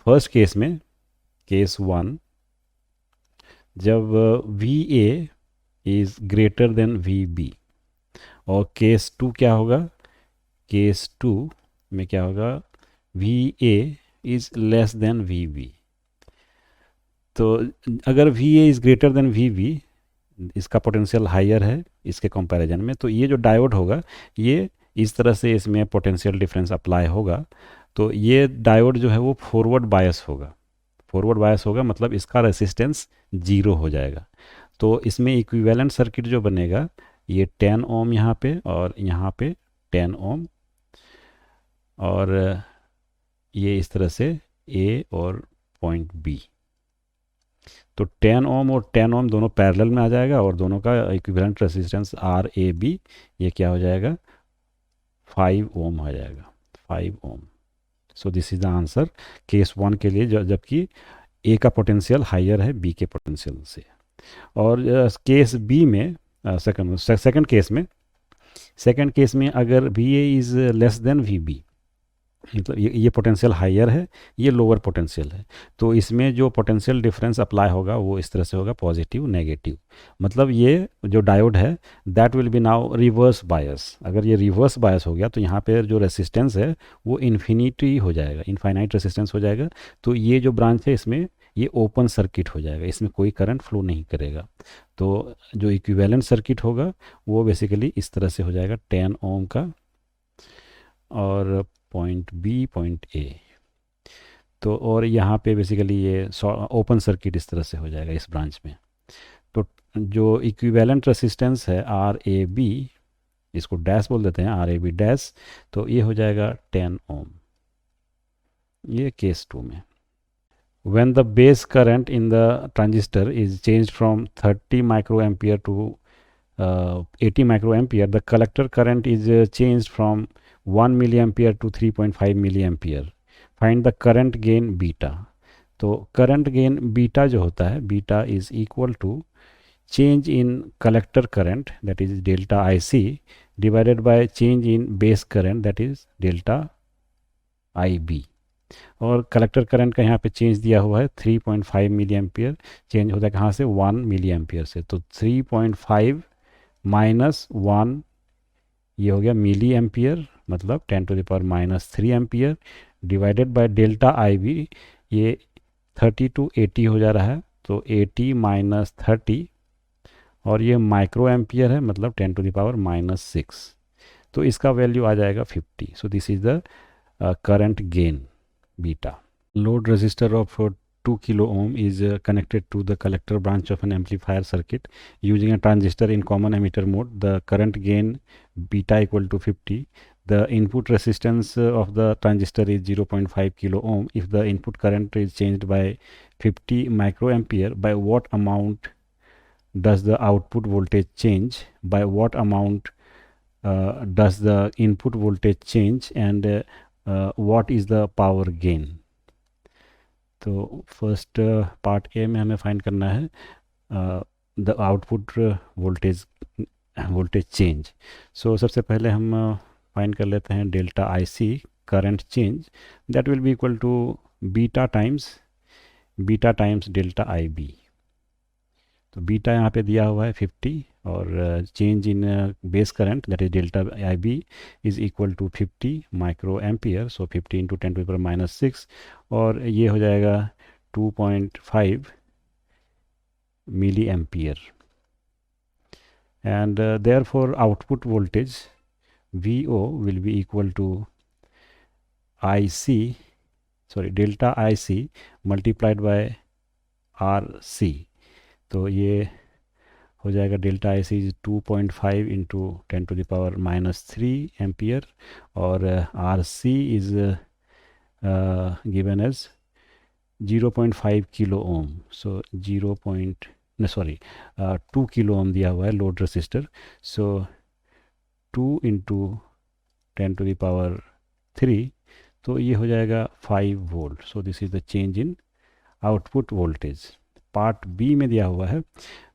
फर्स्ट केस में, केस 1, जब V A is greater than V B, और केस 2 क्या होगा, केस 2 में क्या होगा, V A is less than V B. तो अगर V A is greater than V B, इसका पोटेंशियल हायर है इसके कंपैरिजन में, तो ये जो डायोड होगा ये इस तरह से इसमें पोटेंशियल डिफरेंस अप्लाई होगा। तो ये डायोड जो है वो फॉरवर्ड बायस होगा। फॉरवर्ड बायस होगा मतलब इसका रेसिस्टेंस 0 हो जाएगा। तो इसमें इक्विवेलेंट सर्किट जो बनेगा, ये 10 ओम यहाँ पे और यहाँ पे 10 ओम, और ये इस तरह से ए और पॉइंट बी। तो 10 ओम और 10 ओम दोनों पैरेलल में आ जाएगा, और दोनों का equivalent resistance R A B, ये क्या हो जाएगा, 5 ओम हो जाएगा, 5 ohm. So this is the answer case 1 के लिए, जबकि ए का पोटेंशियल हायर है बी के पोटेंशियल से। और केस बी में, सेकंड केस में अगर V A is less than V B, मतलब ये पोटेंशियल हायर है, ये लोअर पोटेंशियल है, तो इसमें जो पोटेंशियल डिफरेंस अप्लाई होगा वो इस तरह से होगा, पॉजिटिव नेगेटिव। मतलब ये जो डायोड है that will B now reverse bias. अगर ये रिवर्स बायस हो गया तो यहाँ पे जो रेसिस्टेंस है वो इन्फिनिटी हो जाएगा, इनफाइनाइट रेसिस्टेंस हो जाएगा। तो ये जो ब्रांच है इसमें ये ओपन सर्किट हो जाएगा, इसमें कोई करंट फ्लो नहीं करेगा। तो जो इक्विवेलेंट सर्किट होगा वो बेसिकली इस तरह से हो जाएगा, 10 ओम का और पॉइंट बी पॉइंट ए। तो और यहाँ पे बेसिकली ये ओपन सर्किट इस तरह से हो जाएगा इस ब्रांच में। तो जो इक्विवेलेंट रेसिस्टेंस है आर ए बी, इसको डैश बोल देते हैं, आर ए बी डैश, तो ये हो जाएगा 10 ओम, ये केस 2 में। When the base current in the transistor is changed from 30 microampere to 80 microampere, the collector current is changed from 1 milliampere to 3.5 milliampere. Find the current gain beta. तो current gain beta जो होता है, beta is equal to change in collector current, that is delta IC, divided by change in base current, that is delta IB. और collector current का यहाँ पे change दिया हुआ है 3.5 मिली एम्पियर, चेंज होता है कहाँ से, 1 मिली एम्पियर से। तो 3.5 माइनस 1 ये हो गया मिली एम्पियर, मतलब 10 to the power -3 ampere, divided by delta I B, ये 30 टू 80 हो जा रहा है, तो 80 माइनस 30, और ये माइक्रो एम्पियर है, मतलब 10 टू द पावर -6, तो इसका वैल्यू आ जाएगा 50। सो this is the current gain beta. Load resistor of 2 kilo ohm is connected to the collector branch of an amplifier circuit using a transistor in common emitter mode. The current gain beta equal to 50. The input resistance of the transistor is 0.5 kilo ohm. If the input current is changed by 50 microampere, by what amount does the output voltage change? By what amount does the input voltage change? And what is the power gain? तो first part A में हमें find करना है the output voltage change. So सबसे पहले हम find कर लेते हैं delta I C, current change, that will be equal to beta times delta I B. तो बीटा यहाँ पे दिया हुआ है 50 और change in base current that is delta I B is equal to 50 micro ampere, so 50 into 10⁻⁻⁶, और ये हो जाएगा 2.5 milli ampere. And therefore output voltage VO will be equal to delta IC multiplied by RC। तो ये हो जाएगा delta I C is 2.5 into 10⁻³ ampere, और R C is given as 0.5 kilo ohm, so 2 kilo ohm दिया हुआ है load resistor, सो 2 into 10⁻³ तो ये हो जाएगा 5 volt. So this is the change in output voltage. Part B में दिया हुआ है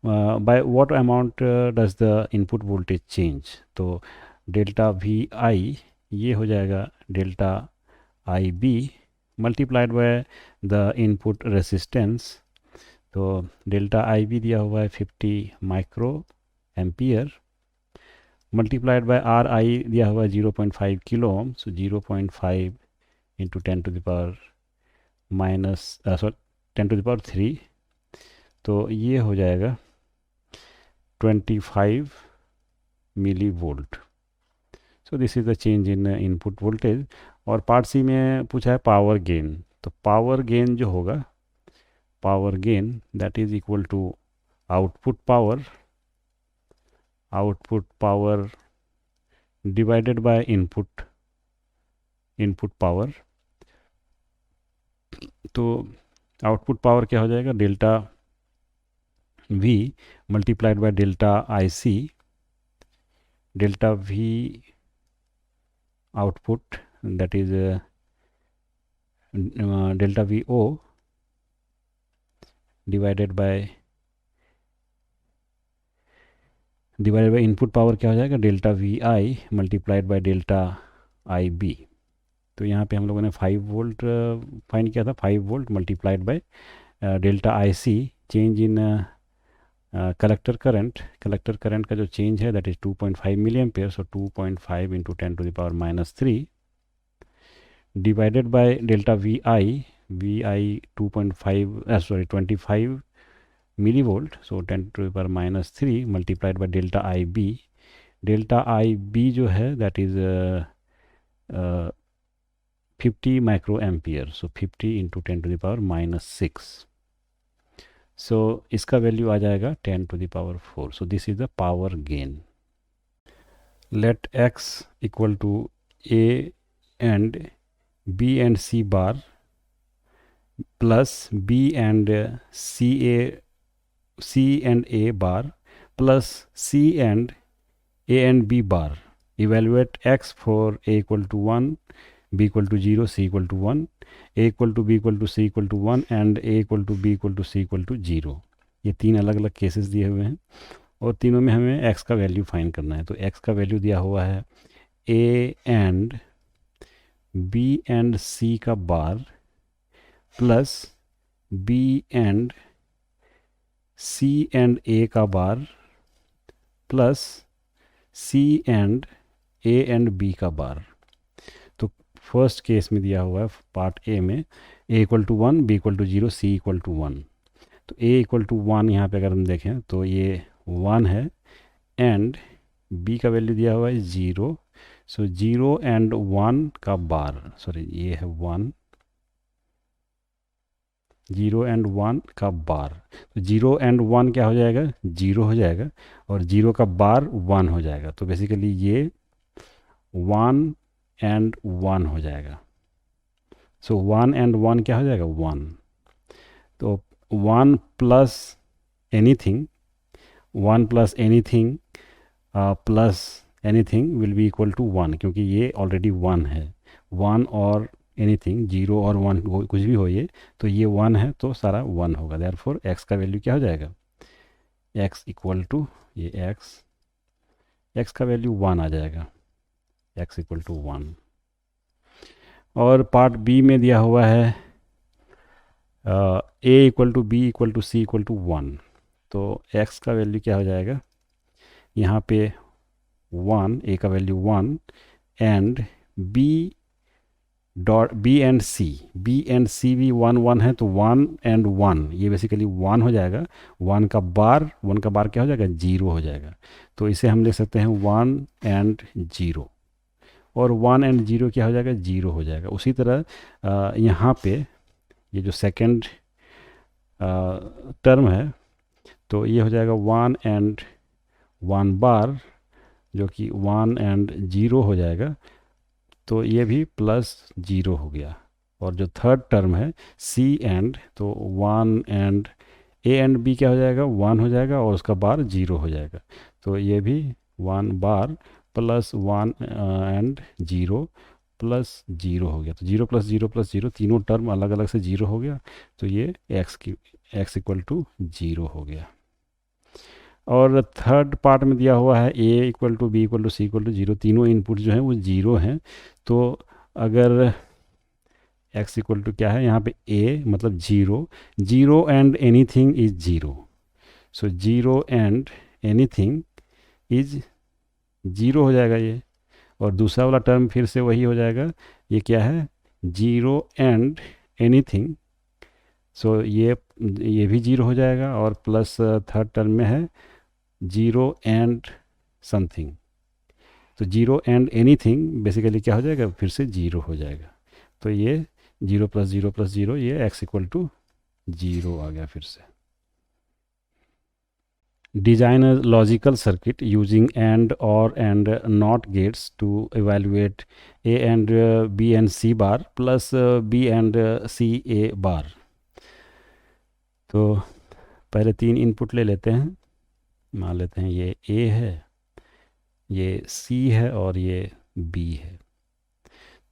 by what amount does the input voltage change, तो डेल्टा वी आई ये हो जाएगा delta I B multiplied by the input resistance, तो डेल्टा आई बी दिया हुआ है 50 micro ampere multiplied by R I दिया हुआ है 0.5 किलो ओम, सो 0.5 इंटू 10⁻³ तो ये हो जाएगा 25 milli volt. So this is the change in input voltage. और पार्ट सी में पूछा है पावर गेन, तो पावर गेन जो होगा, power gain that is equal to output power divided by input power. तो आउटपुट पावर क्या हो जाएगा, delta V multiplied by delta I C, delta V output that is delta VO divided by input power क्या हो जाएगा, delta VI multiplied by delta IB। तो यहाँ पे हम लोगों ने 5 वोल्ट फाइंड किया था, 5 volt multiplied by delta IC, change in collector current का जो चेंज है that is 2.5 milli ampere, so 2.5 into 10⁻³ divided by delta VI 25 milli volt, so 10⁻³ multiplied by delta IB जो है that is 50 micro ampere, so 50 into 10⁻⁻⁶, so इसका value आ जाएगा 10⁴। So this is the power gain. Let x equal to A and B and C bar plus B and C and A bar plus C and A and B bar. Evaluate x for A equal to 1, B equal to 0, C equal to 1, A equal to B equal to C equal to 1 and A equal to B equal to C equal to 0। ये 3 अलग अलग cases दिए हुए हैं और तीनों में हमें x का वैल्यू फाइंड करना है। तो x का वैल्यू दिया हुआ है A and B and C का bar plus B and C and A का bar plus C and A and B का बार। तो फर्स्ट केस में दिया हुआ है पार्ट ए में A equal to 1, B equal to 0, C equal to 1। तो A इक्वल टू 1 यहाँ पे अगर हम देखें तो ये 1 है एंड B का वैल्यू दिया हुआ है 0, सो 0 एंड 1 का बार, सॉरी ये है 1, 0 एंड 1 का बार। तो 0 एंड 1 क्या हो जाएगा, 0 हो जाएगा और 0 का बार 1 हो जाएगा। तो बेसिकली ये 1 एंड 1 हो जाएगा। सो 1 एंड 1 क्या हो जाएगा, 1। तो 1 plus anything plus anything will be equal to 1, क्योंकि ये ऑलरेडी 1 है। 1 और एनीथिंग, 0 और 1 कुछ भी हो ये, तो ये 1 है तो सारा 1 होगा। देयरफॉर x का वैल्यू क्या हो जाएगा, x इक्वल टू ये x का वैल्यू 1 आ जाएगा, x इक्वल टू 1। और पार्ट बी में दिया हुआ है A equal to B equal to C equal to 1। तो x का वैल्यू क्या हो जाएगा, यहाँ पे 1, ए का वैल्यू 1 एंड बी एंड सी भी 1 1 है, तो 1 एंड 1 ये बेसिकली 1 हो जाएगा। 1 का बार क्या हो जाएगा, 0 हो जाएगा। तो इसे हम लिख सकते हैं 1 एंड 0, और 1 एंड 0 क्या हो जाएगा, 0 हो जाएगा। उसी तरह यहाँ पे ये जो सेकंड टर्म है, तो ये हो जाएगा 1 एंड 1 बार, जो कि 1 एंड 0 हो जाएगा। तो ये भी +0 हो गया। और जो थर्ड टर्म है सी एंड, तो 1 एंड ए एंड बी क्या हो जाएगा, 1 हो जाएगा, और उसका बार 0 हो जाएगा। तो ये भी 1 बार +1 एंड 0 +0 हो गया। तो 0 + 0 + 0 तीनों टर्म अलग अलग से 0 हो गया। तो ये x = 0 हो गया। और थर्ड पार्ट में दिया हुआ है a = b = c = 0, तीनों इनपुट जो हैं वो 0 हैं। तो अगर x = क्या है यहाँ पे, a मतलब 0 and anything is 0, so 0 and anything is 0 हो जाएगा ये। और दूसरा वाला टर्म फिर से वही हो जाएगा, ये क्या है, 0 एंड एनीथिंग, सो ये भी 0 हो जाएगा। और प्लस थर्ड टर्म में है 0 एंड समथिंग, तो 0 एंड एनीथिंग बेसिकली क्या हो जाएगा, फिर से 0 हो जाएगा। तो ये 0 + 0 + 0, ये x = 0 आ गया फिर से। Design a logical circuit using AND, OR and NOT gates to evaluate A and B and C bar plus B and C A bar। तो पहले 3 इनपुट ले लेते हैं, मान लेते हैं ये A है, ये C है और ये B है।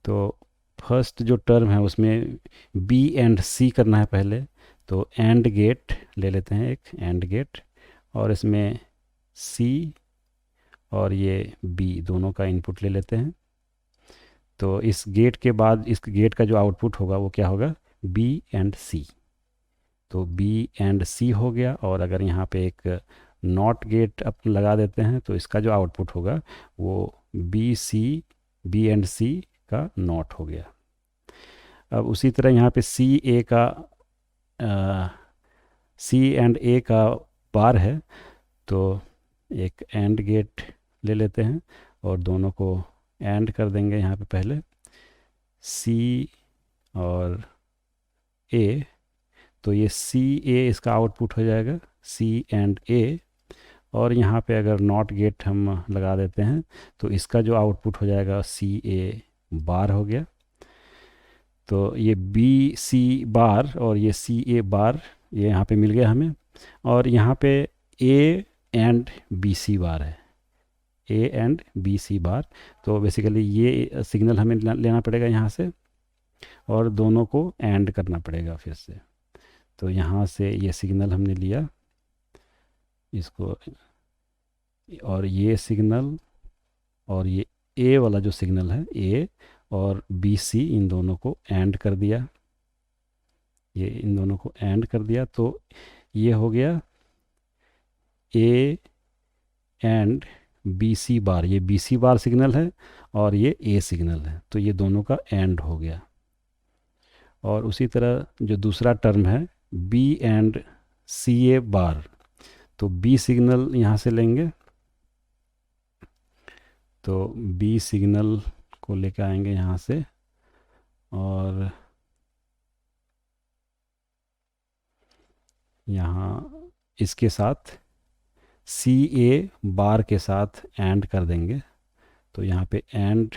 तो फर्स्ट जो टर्म है उसमें B एंड C करना है पहले, तो AND गेट ले लेते हैं, एक AND गेट, और इसमें C और ये B दोनों का इनपुट ले लेते हैं। तो इस गेट के बाद इस गेट का जो आउटपुट होगा वो क्या होगा, B एंड C। तो B एंड C हो गया। और अगर यहाँ पे एक नॉट गेट अपन लगा देते हैं, तो इसका जो आउटपुट होगा वो B एंड C का नॉट हो गया। अब उसी तरह यहाँ पे C एंड A का बार है, तो एक एंड गेट ले लेते हैं और दोनों को एंड कर देंगे यहाँ पे पहले, C और A। तो ये C A इसका आउटपुट हो जाएगा, C एंड A। और यहाँ पे अगर नॉट गेट हम लगा देते हैं, तो इसका जो आउटपुट हो जाएगा C A बार हो गया। तो ये B C बार और ये C A बार ये यहाँ पे मिल गया हमें। और यहाँ पे A एंड B C बार है, A एंड B C बार। तो बेसिकली ये सिग्नल हमें लेना पड़ेगा यहाँ से, और दोनों को एंड करना पड़ेगा फिर से। तो यहाँ से ये सिग्नल हमने लिया इसको, और ये सिग्नल और ये A वाला जो सिग्नल है, A और B C, इन दोनों को एंड कर दिया, ये इन दोनों को एंड कर दिया। तो ये हो गया A एंड B C बार, ये B C बार सिग्नल है और ये A सिग्नल है, तो ये दोनों का एंड हो गया। और उसी तरह जो दूसरा टर्म है B एंड C A बार, तो B सिग्नल यहाँ से लेंगे, तो B सिग्नल को लेकर आएंगे यहाँ से, और यहाँ इसके साथ C A बार के साथ एंड कर देंगे। तो यहाँ पे एंड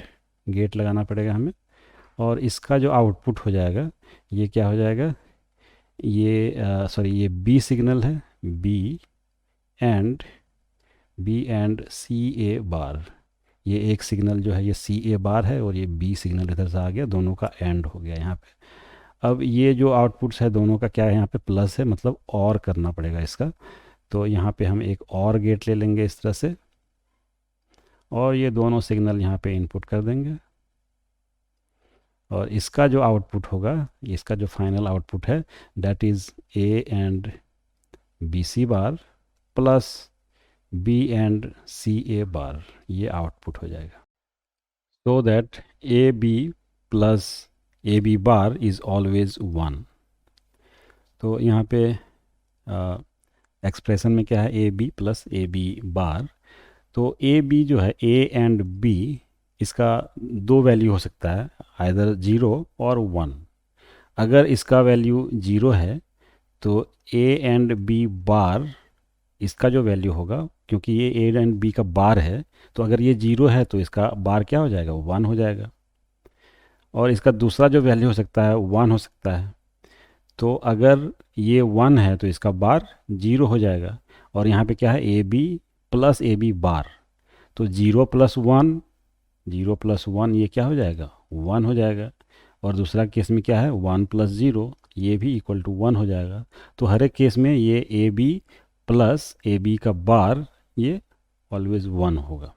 गेट लगाना पड़ेगा हमें। और इसका जो आउटपुट हो जाएगा ये क्या हो जाएगा, ये B सिग्नल है, B एंड C A बार, ये एक सिग्नल जो है ये C A बार है, और ये B सिग्नल इधर से आ गया, दोनों का एंड हो गया यहाँ पे। अब ये जो आउटपुट्स है दोनों का क्या है, यहाँ पे प्लस है, मतलब और करना पड़ेगा इसका। तो यहाँ पे हम एक और गेट ले लेंगे इस तरह से, और ये दोनों सिग्नल यहाँ पे इनपुट कर देंगे। और इसका जो आउटपुट होगा, इसका जो फाइनल आउटपुट है, that is A and B C bar plus B and C A bar, ये आउटपुट हो जाएगा। So that A B plus A B bar is always 1। तो यहाँ पे एक्सप्रेशन में क्या है, A B plus A B bar. तो ए बी जो है, ए एंड बी, इसका दो वैल्यू हो सकता है, आइदर 0 और 1। अगर इसका वैल्यू 0 है तो ए एंड बी बार, इसका जो वैल्यू होगा, क्योंकि ये ए एंड बी का बार है, तो अगर ये 0 है तो इसका बार क्या हो जाएगा, 1 हो जाएगा। और इसका दूसरा जो वैल्यू हो सकता है 1 हो सकता है। तो अगर ये 1 है तो इसका बार 0 हो जाएगा। और यहाँ पे क्या है, A B plus A B bar, तो 0 प्लस 1, 0 प्लस 1 ये क्या हो जाएगा, 1 हो जाएगा। और दूसरा केस में क्या है, 1 प्लस 0, ये भी इक्वल टू 1 हो जाएगा। तो हर एक केस में ये A B plus A B का बार ये ऑलवेज 1 होगा।